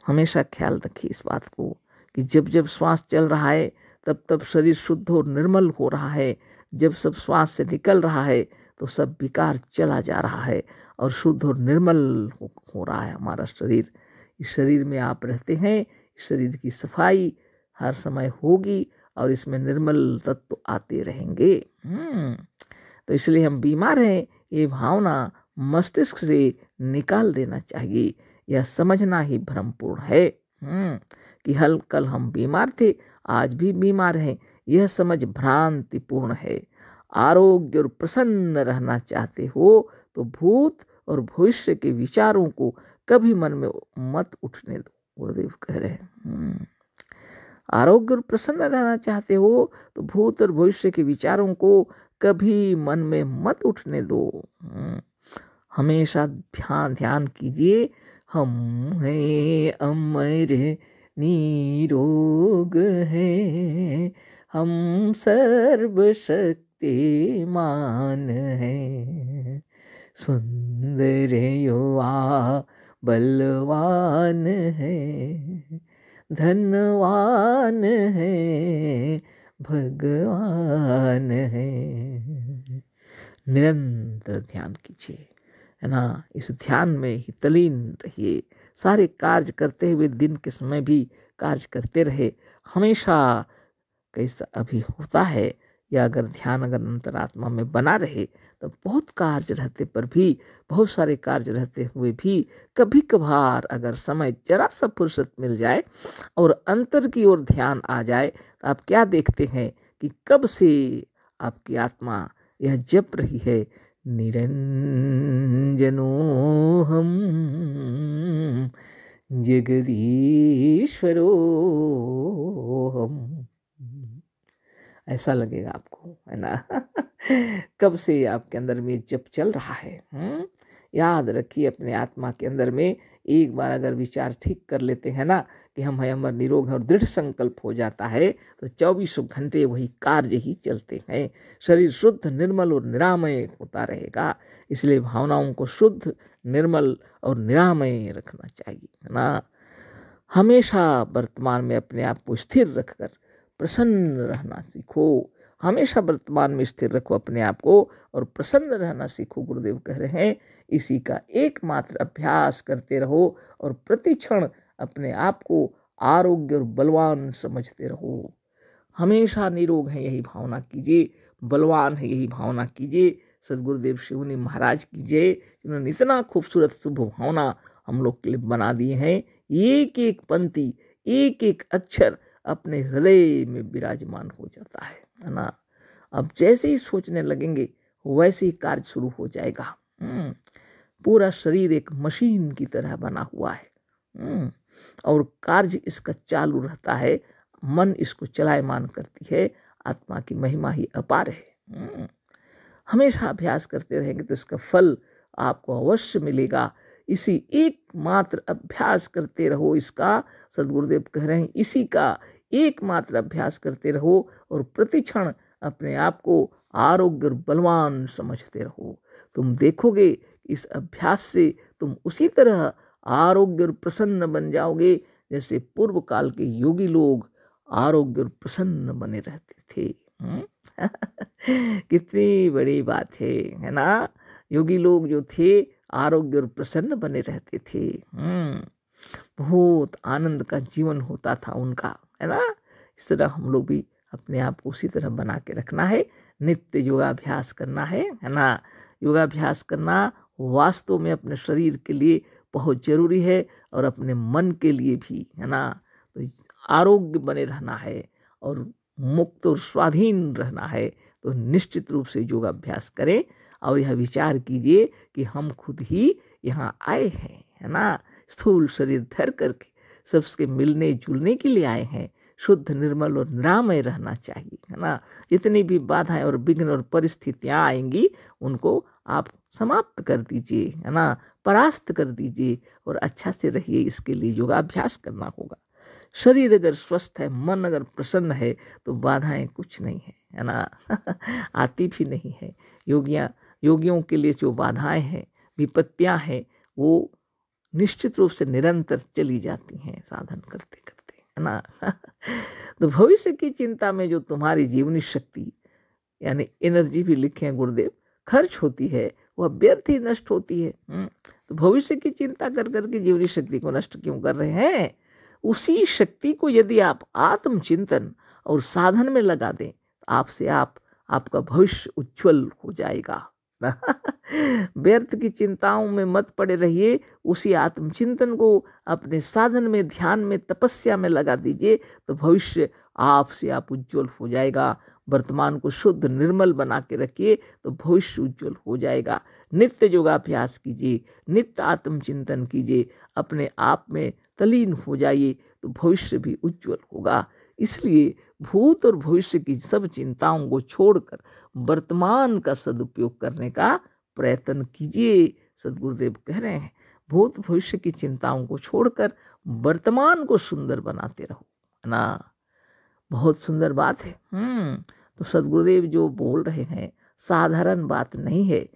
A: हमेशा ख्याल रखिए इस बात को कि जब जब श्वास चल रहा है तब तब शरीर शुद्ध और निर्मल हो रहा है। जब सब श्वास से निकल रहा है तो सब विकार चला जा रहा है और शुद्ध और निर्मल हो रहा है हमारा शरीर। इस शरीर में आप रहते हैं, इस शरीर की सफाई हर समय होगी और इसमें निर्मल तत्व आते रहेंगे। तो इसलिए हम बीमार हैं, ये भावना मस्तिष्क से निकाल देना चाहिए। यह समझना ही भ्रमपूर्ण है कि कल हम बीमार थे, आज भी बीमार हैं, यह समझ भ्रांतिपूर्ण है। आरोग्य और प्रसन्न रहना चाहते हो तो भूत और भविष्य के विचारों को कभी मन में मत उठने दो, गुरुदेव कह रहे हैं। आरोग्य और प्रसन्न रहना चाहते हो तो भूत और भविष्य के विचारों को कभी मन में मत उठने दो। हमेशा ध्यान कीजिए, हम हैं अमर निरोग हैं, हम सर्वशक्तिमान हैं, सुंदर युवा बलवान हैं, धनवान हैं, भगवान हैं। निरंतर ध्यान कीजिए, है ना। इस ध्यान में ही तलीन रहिए। सारे कार्य करते हुए दिन के समय भी कार्य करते रहे। हमेशा कैसा अभी होता है या अगर ध्यान अगर अंतरात्मा में बना रहे तो बहुत कार्य रहते पर भी, बहुत सारे कार्य रहते हुए भी कभी कभार अगर समय जरा सा फुर्सत मिल जाए और अंतर की ओर ध्यान आ जाए तो आप क्या देखते हैं कि कब से आपकी आत्मा यह जप रही है, निरंजनो हम जगदीश्वरो हम। ऐसा लगेगा आपको, है ना। कब से आपके अंदर में जप चल रहा है। याद रखिए, अपने आत्मा के अंदर में एक बार अगर विचार ठीक कर लेते हैं ना कि हम हैं अमर निरोग हैं और दृढ़ संकल्प हो जाता है तो 24 घंटे वही कार्य ही चलते हैं। शरीर शुद्ध निर्मल और निरामय होता रहेगा। इसलिए भावनाओं को शुद्ध निर्मल और निरामय रखना चाहिए, है ना। हमेशा वर्तमान में अपने आप को स्थिर रखकर प्रसन्न रहना सीखो। हमेशा वर्तमान में स्थिर रखो अपने आप को और प्रसन्न रहना सीखो, गुरुदेव कह रहे हैं। इसी का एकमात्र अभ्यास करते रहो और प्रति क्षण अपने आप को आरोग्य और बलवान समझते रहो। हमेशा निरोग है यही भावना कीजिए, बलवान है यही भावना कीजिए। सद्गुरुदेव शिवनी महाराज की जय। उन्होंने इतना खूबसूरत शुभ भावना हम लोग के लिए बना दिए हैं। एक एक पंक्ति, एक एक अक्षर अपने हृदय में विराजमान हो जाता है ना। अब जैसे ही सोचने लगेंगे वैसे ही कार्य शुरू हो जाएगा। पूरा शरीर एक मशीन की तरह बना हुआ है और कार्य इसका चालू रहता है। मन इसको चलायमान करती है। आत्मा की महिमा ही अपार है। हमेशा अभ्यास करते रहेंगे तो इसका फल आपको अवश्य मिलेगा। इसी एकमात्र अभ्यास करते रहो। इसका सद्गुरुदेव कह रहे हैं, इसी का एकमात्र अभ्यास करते रहो और प्रतिक्षण अपने आप को आरोग्य और बलवान समझते रहो। तुम देखोगे इस अभ्यास से तुम उसी तरह आरोग्य और प्रसन्न बन जाओगे जैसे पूर्व काल के योगी लोग आरोग्य और प्रसन्न बने रहते थे। कितनी बड़ी बात है ना। योगी लोग जो थे आरोग्य और प्रसन्न बने रहते थे। बहुत आनंद का जीवन होता था उनका, है ना। इस तरह हम लोग भी अपने आप को उसी तरह बना के रखना है। नित्य योगाभ्यास करना है ना। योगाभ्यास करना वास्तव में अपने शरीर के लिए बहुत जरूरी है और अपने मन के लिए भी, है ना। तो आरोग्य बने रहना है और मुक्त और स्वाधीन रहना है तो निश्चित रूप से योगाभ्यास करें और यह विचार कीजिए कि हम खुद ही यहाँ आए हैं, है ना। स्थूल शरीर धर करके सबसे मिलने जुलने के लिए आए हैं। शुद्ध निर्मल और निरामय रहना चाहिए, है ना। जितनी भी बाधाएं और विघ्न और परिस्थितियां आएंगी उनको आप समाप्त कर दीजिए, है ना, परास्त कर दीजिए और अच्छा से रहिए। इसके लिए योगाभ्यास करना होगा। शरीर अगर स्वस्थ है, मन अगर प्रसन्न है तो बाधाएं कुछ नहीं है ना आती भी नहीं है। योगियों के लिए जो बाधाएं हैं, विपत्तियां हैं, वो निश्चित रूप से निरंतर चली जाती हैं साधन करते करते, है ना तो भविष्य की चिंता में जो तुम्हारी जीवनी शक्ति यानी एनर्जी भी लिखे हैं गुरुदेव, खर्च होती है, वह व्यर्थ ही नष्ट होती है। तो भविष्य की चिंता कर करके जीवनी शक्ति को नष्ट क्यों कर रहे हैं? उसी शक्ति को यदि आप आत्मचिंतन और साधन में लगा दें तो आपका भविष्य उज्जवल हो जाएगा व्यर्थ की चिंताओं में मत पड़े रहिए, उसी आत्मचिंतन को अपने साधन में, ध्यान में, तपस्या में लगा दीजिए तो भविष्य आप उज्जवल हो जाएगा। वर्तमान को शुद्ध निर्मल बना के रखिए तो भविष्य उज्जवल हो जाएगा। नित्य योगाभ्यास कीजिए, नित्य आत्मचिंतन कीजिए, अपने आप में तलीन हो जाइए तो भविष्य भी उज्जवल होगा। इसलिए भूत और भविष्य की सब चिंताओं को छोड़कर वर्तमान का सदुपयोग करने का प्रयत्न कीजिए। सद्गुरुदेव कह रहे हैं भूत भविष्य की चिंताओं को छोड़कर वर्तमान को सुंदर बनाते रहो, है ना। बहुत सुंदर बात है। तो सद्गुरुदेव जो बोल रहे हैं साधारण बात नहीं है,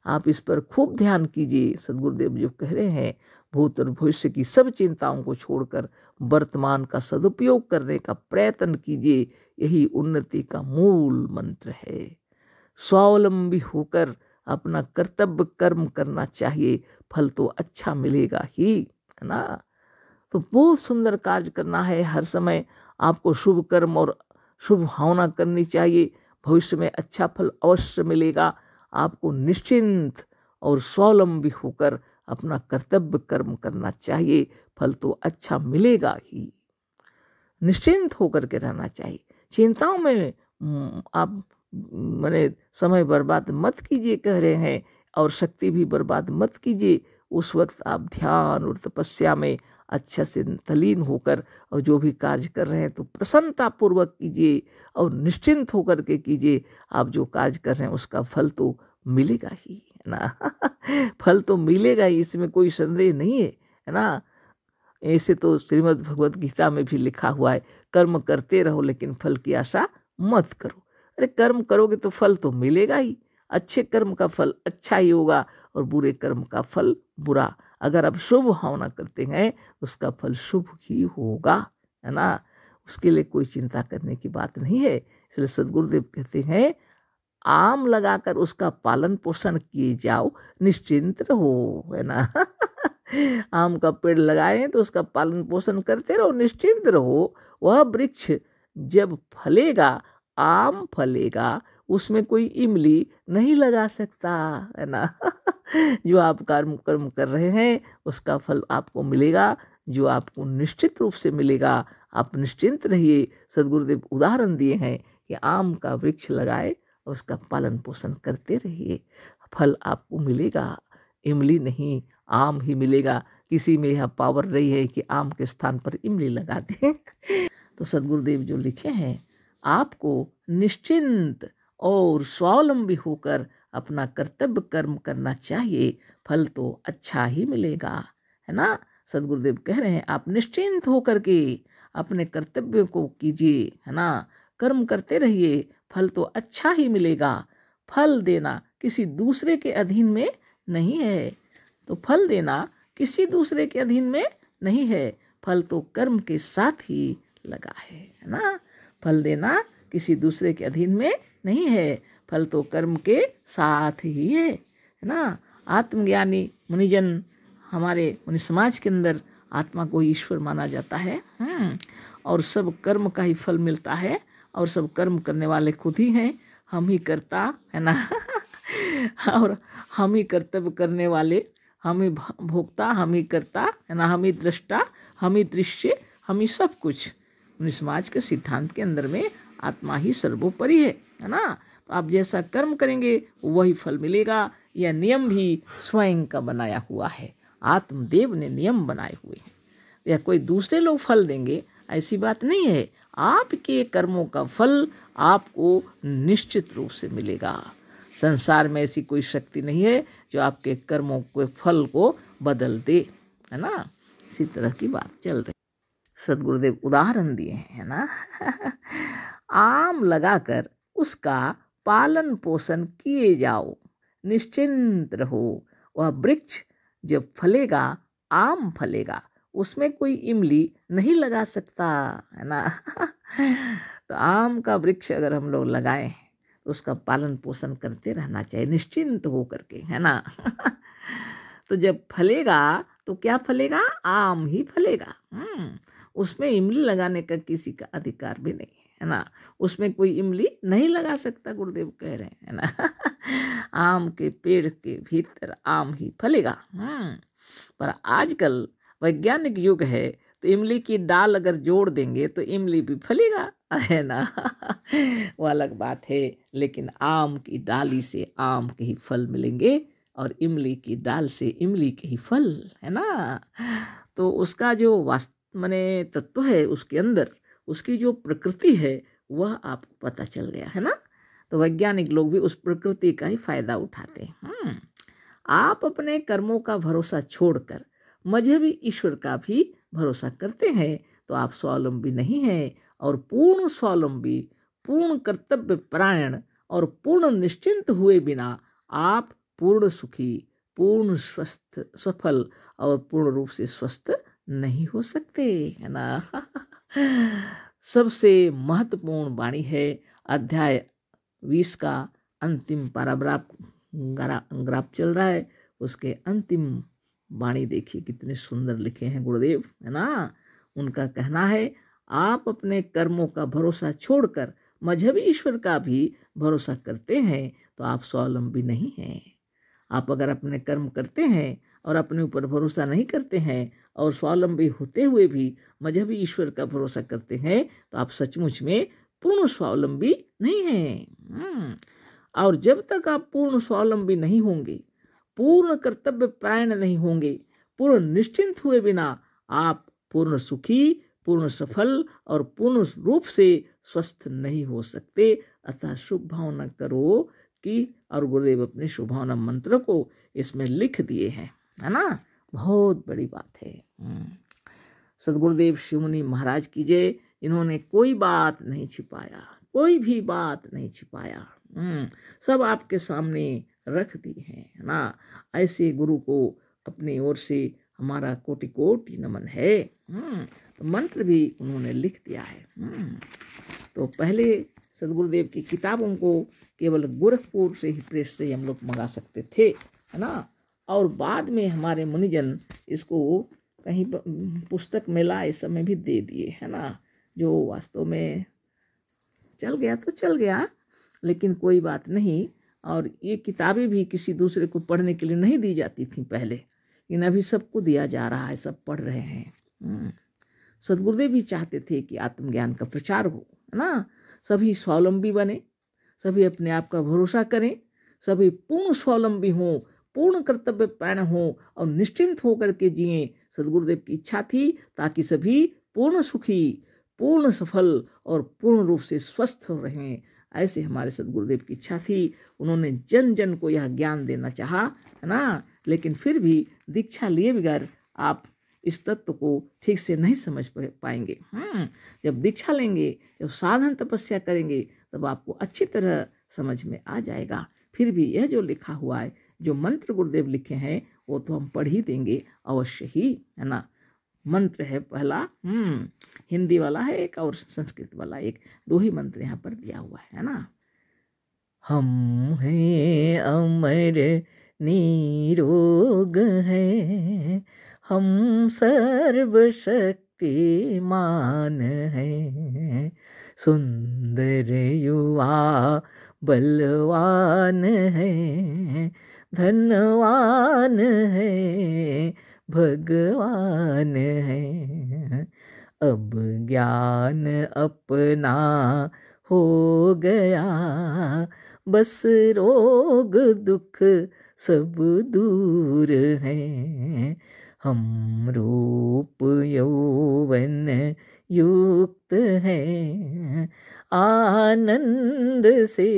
A: आप इस पर खूब ध्यान कीजिए। सद्गुरुदेव जो कह रहे हैं भूत और भविष्य की सब चिंताओं को छोड़कर वर्तमान का सदुपयोग करने का प्रयत्न कीजिए, यही उन्नति का मूल मंत्र है। स्वावलंबी होकर अपना कर्तव्य कर्म करना चाहिए, फल तो अच्छा मिलेगा ही, है ना। तो बहुत सुंदर कार्य करना है, हर समय आपको शुभ कर्म और शुभ भावना करनी चाहिए, भविष्य में अच्छा फल अवश्य मिलेगा। आपको निश्चिंत और स्वावलंबी होकर अपना कर्तव्य कर्म करना चाहिए, फल तो अच्छा मिलेगा ही। निश्चिंत होकर के रहना चाहिए, चिंताओं में आप माने समय बर्बाद मत कीजिए कह रहे हैं, और शक्ति भी बर्बाद मत कीजिए। उस वक्त आप ध्यान और तपस्या में अच्छा से तलीन होकर और जो भी कार्य कर रहे हैं तो प्रसन्नता पूर्वक कीजिए और निश्चिंत होकर के कीजिए। आप जो कार्य कर रहे हैं उसका फल तो मिलेगा ही, है ना फल तो मिलेगा ही, इसमें कोई संदेह नहीं है ना। ऐसे तो श्रीमद् भगवत गीता में भी लिखा हुआ है, कर्म करते रहो लेकिन फल की आशा मत करो। अरे कर्म करोगे तो फल तो मिलेगा ही, अच्छे कर्म का फल अच्छा ही होगा और बुरे कर्म का फल बुरा। अगर आप शुभ भावना करते हैं उसका फल शुभ ही होगा, है ना। उसके लिए कोई चिंता करने की बात नहीं है। इसलिए सद्गुरुदेव कहते हैं आम लगाकर उसका पालन पोषण किए जाओ, निश्चिंत रहो, है ना आम का पेड़ लगाए तो उसका पालन पोषण करते रहो, निश्चिंत रहो। वह वृक्ष जब फलेगा, आम फलेगा, उसमें कोई इमली नहीं लगा सकता, है ना जो आप कर्म कर रहे हैं उसका फल आपको मिलेगा, जो आपको निश्चित रूप से मिलेगा। आप निश्चिंत रहिए। सद्गुरुदेव उदाहरण दिए हैं कि आम का वृक्ष लगाए, उसका पालन पोषण करते रहिए, फल आपको मिलेगा, इमली नहीं आम ही मिलेगा। किसी में यह पावर नहीं है कि आम के स्थान पर इमली लगा दें तो सद्गुरुदेव जो लिखे हैं आपको निश्चिंत और स्वावलंबी होकर अपना कर्तव्य कर्म करना चाहिए, फल तो अच्छा ही मिलेगा, है ना। सद्गुरुदेव कह रहे हैं आप निश्चिंत होकर के अपने कर्तव्य को कीजिए, है ना, कर्म करते रहिए, फल तो अच्छा ही मिलेगा। फल देना किसी दूसरे के अधीन में नहीं है, तो फल देना किसी दूसरे के अधीन में नहीं है, फल तो कर्म के साथ ही लगा है ना। फल देना किसी दूसरे के अधीन में नहीं है, फल तो कर्म के साथ ही है ना। आत्मज्ञानी मुनिजन, हमारे मुनि समाज के अंदर आत्मा को ईश्वर माना जाता है और सब कर्म का ही फल मिलता है, और सब कर्म करने वाले खुद ही हैं, हम ही करता, है ना और हम ही कर्तव्य करने वाले, हम ही भोक्ता, हम ही करता, है ना, हम ही दृष्टा, हम ही दृश्य, हम ही सब कुछ। समाज के सिद्धांत के अंदर में आत्मा ही सर्वोपरि है ना। तो आप जैसा कर्म करेंगे वही फल मिलेगा। यह नियम भी स्वयं का बनाया हुआ है, आत्मदेव ने नियम बनाए हुए हैं। या कोई दूसरे लोग फल देंगे ऐसी बात नहीं है, आपके कर्मों का फल आपको निश्चित रूप से मिलेगा। संसार में ऐसी कोई शक्ति नहीं है जो आपके कर्मों के फल को बदल दे, है ना। इसी तरह की बात चल रही। सदगुरुदेव उदाहरण दिए हैं, है ना। आम लगाकर उसका पालन पोषण किए जाओ, निश्चिंत रहो। वह वृक्ष जब फलेगा आम फलेगा, उसमें कोई इमली नहीं लगा सकता, है ना। तो आम का वृक्ष अगर हम लोग लगाएं तो उसका पालन पोषण करते रहना चाहिए निश्चिंत हो करके, है ना। तो जब फलेगा तो क्या फलेगा, आम ही फलेगा। उसमें इमली लगाने का किसी का अधिकार भी नहीं है ना। उसमें कोई इमली नहीं लगा सकता, गुरुदेव कह रहे हैं, है ना। आम के पेड़ के भीतर आम ही फलेगा। पर आजकल वैज्ञानिक युग है, तो इमली की डाल अगर जोड़ देंगे तो इमली भी फलेगा, है ना। वो अलग बात है, लेकिन आम की डाली से आम के ही फल मिलेंगे और इमली की डाल से इमली के ही फल, है ना। तो उसका जो माने तत्व है उसके अंदर, उसकी जो प्रकृति है वह आपको पता चल गया, है ना। तो वैज्ञानिक लोग भी उस प्रकृति का ही फायदा उठाते हैं। आप अपने कर्मों का भरोसा छोड़कर मजहबी ईश्वर का भी भरोसा करते हैं तो आप स्वावलंबी नहीं हैं, और पूर्ण स्वावलंबी, पूर्ण कर्तव्य परायण और पूर्ण निश्चिंत हुए बिना आप पूर्ण सुखी, पूर्ण स्वस्थ, सफल और पूर्ण रूप से स्वस्थ नहीं हो सकते, है ना। सबसे महत्वपूर्ण वाणी है अध्याय 20 का अंतिम पैराग्राफ ग्राफ चल रहा है, उसके अंतिम वाणी देखिए कितने सुंदर लिखे हैं गुरुदेव, है ना। उनका कहना है, आप अपने कर्मों का भरोसा छोड़कर मजहबी ईश्वर का भी भरोसा करते हैं तो आप स्वावलंबी नहीं हैं। आप अगर अपने कर्म करते हैं और अपने ऊपर भरोसा नहीं करते हैं और स्वावलंबी होते हुए भी मजहबी ईश्वर का भरोसा करते हैं तो आप सचमुच में पूर्ण स्वावलंबी नहीं हैं। और जब तक आप पूर्ण स्वावलंबी नहीं होंगे, पूर्ण कर्तव्य परायण नहीं होंगे, पूर्ण निश्चिंत हुए बिना आप पूर्ण सुखी, पूर्ण सफल और पूर्ण रूप से स्वस्थ नहीं हो सकते। अतः शुभ भावना करो कि, और गुरुदेव अपने शुभ भावना मंत्र को इसमें लिख दिए हैं, है ना। बहुत बड़ी बात है। सदगुरुदेव शिवमुनि महाराज की जय। इन्होंने कोई बात नहीं छिपाया, कोई भी बात नहीं छिपाया, सब आपके सामने रख दी है ना। ऐसे गुरु को अपनी ओर से हमारा कोटि कोटि नमन है। तो मंत्र भी उन्होंने लिख दिया है। तो पहले सदगुरुदेव की किताबों को केवल गोरखपुर से ही प्रेस से हम लोग मंगा सकते थे, है ना। और बाद में हमारे मुनिजन इसको कहीं पुस्तक मेला इस समय भी दे दिए, है ना। जो वास्तव में चल गया तो चल गया, लेकिन कोई बात नहीं। और ये किताबें भी किसी दूसरे को पढ़ने के लिए नहीं दी जाती थी पहले, लेकिन अभी सबको दिया जा रहा है, सब पढ़ रहे हैं। सदगुरुदेव भी चाहते थे कि आत्मज्ञान का प्रचार हो, है ना। सभी स्वावलंबी बने, सभी अपने आप का भरोसा करें, सभी पूर्ण स्वावलंबी हों, पूर्ण कर्तव्य परायण हों और निश्चिंत होकर के जिएं। सदगुरुदेव की इच्छा थी ताकि सभी पूर्ण सुखी, पूर्ण सफल और पूर्ण रूप से स्वस्थ रहें। ऐसे हमारे सदगुरुदेव की इच्छा थी। उन्होंने जन जन को यह ज्ञान देना चाहा, है ना। लेकिन फिर भी दीक्षा लिए बगैर आप इस तत्व को ठीक से नहीं समझ पाएंगे। जब दीक्षा लेंगे, जब साधन तपस्या करेंगे, तब आपको अच्छी तरह समझ में आ जाएगा। फिर भी यह जो लिखा हुआ है, जो मंत्र गुरुदेव लिखे हैं, वो तो हम पढ़ ही देंगे अवश्य ही, है ना। मंत्र है पहला, हिंदी वाला है एक और संस्कृत वाला एक, दो ही मंत्र यहाँ पर दिया हुआ है ना। हम हैं अमर निरोग हैं, हम सर्वशक्तिमान हैं, सुंदर युवा बलवान हैं, धनवान हैं, भगवान हैं। अब ज्ञान अपना हो गया, बस रोग दुख सब दूर हैं। हम रूप यौवन युक्त हैं, आनंद से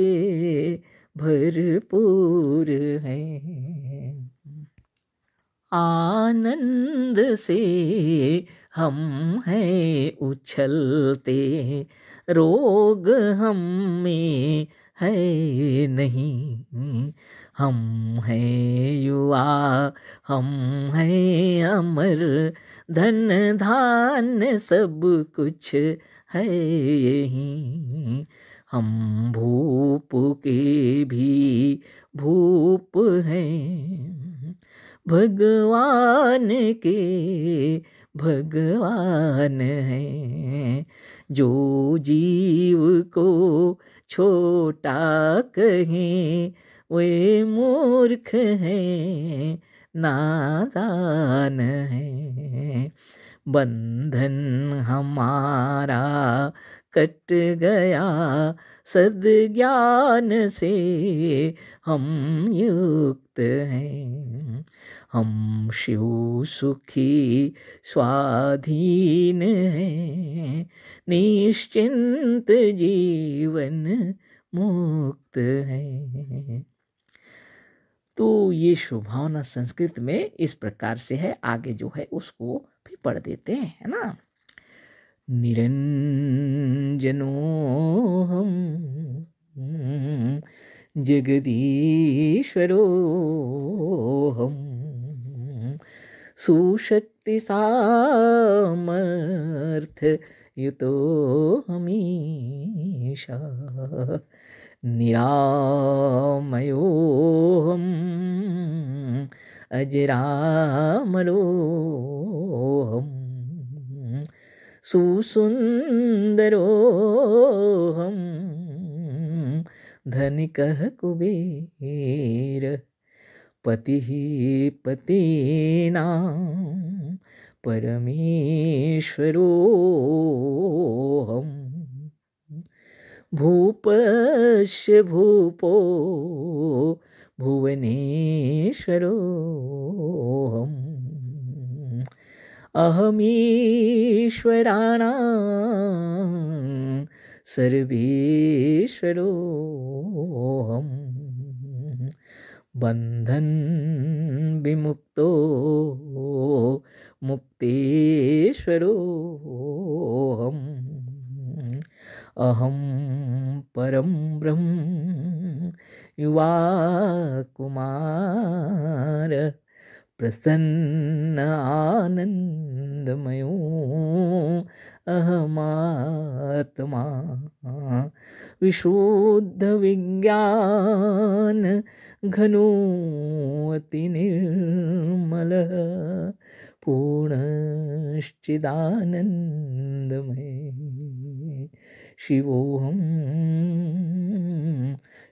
A: भरपूर है। आनंद से हम हैं उछलते, रोग हम में है नहीं। हम हैं युवा, हम हैं अमर, धन धान्य सब कुछ है यही। हम भूप के भी भूप हैं, भगवान के भगवान हैं। जो जीव को छोटा कहें वे मूर्ख हैं, नादान हैं। बंधन हमारा कट गया, सद्ज्ञान से हम युक्त हैं। हम शिव सुखी स्वाधीन हैं, निश्चिंत जीवन मुक्त है। तो ये शुभावना संस्कृत में इस प्रकार से है। आगे जो है उसको भी पढ़ देते हैं, है ना। निरंजनो हम जगदीश्वरो हम, सुशक्ति सामर्थ्य युतो हमीशा। निरामयो हम अजरामरो हम, सुसुंदरो हम धनिकः कुबेर। पतिः पतीनां परमेश्वरो हम, भूपस्य भूपो भुवनेश्वरो हम। अहमीश्वराणां सर्वेश्वरो हम, बंधन विमुक्तो मुक्तेश्वरो हम। अहम परम ब्रह्म युवा कुमार, प्रसन्न आनंदमयो अहमात्मा। विशुद्ध विज्ञान घनो अति निर्मल, पूर्णश्चिदानंदमय शिवोहम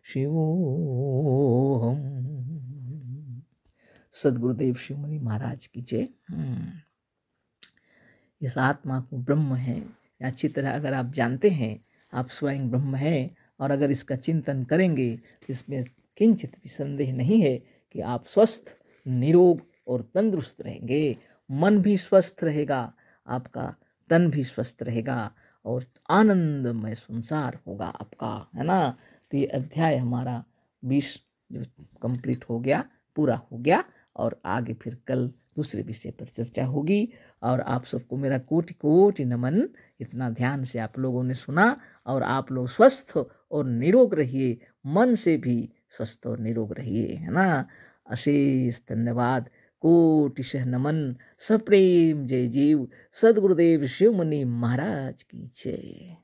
A: शिवोहम। सद्गुरुदेव शिव मुनि महाराज की जय। इस आत्मा को ब्रह्म है, अच्छी तरह अगर आप जानते हैं आप स्वयं ब्रह्म हैं, और अगर इसका चिंतन करेंगे तो इसमें किंचित भी संदेह नहीं है कि आप स्वस्थ, निरोग और तंदुरुस्त रहेंगे। मन भी स्वस्थ रहेगा, आपका तन भी स्वस्थ रहेगा, और आनंदमय संसार होगा आपका, है ना। तो ये अध्याय हमारा 20 जो कंप्लीट हो गया, पूरा हो गया, और आगे फिर कल दूसरे विषय पर चर्चा होगी। और आप सबको मेरा कोटि कोटि नमन। इतना ध्यान से आप लोगों ने सुना, और आप लोग स्वस्थ और निरोग रहिए, मन से भी स्वस्थ और निरोग रहिए, है ना। अशेष धन्यवाद, कोटिशः नमन, सप्रेम जय जीव। सद्गुरुदेव शिव मुनि महाराज की जय।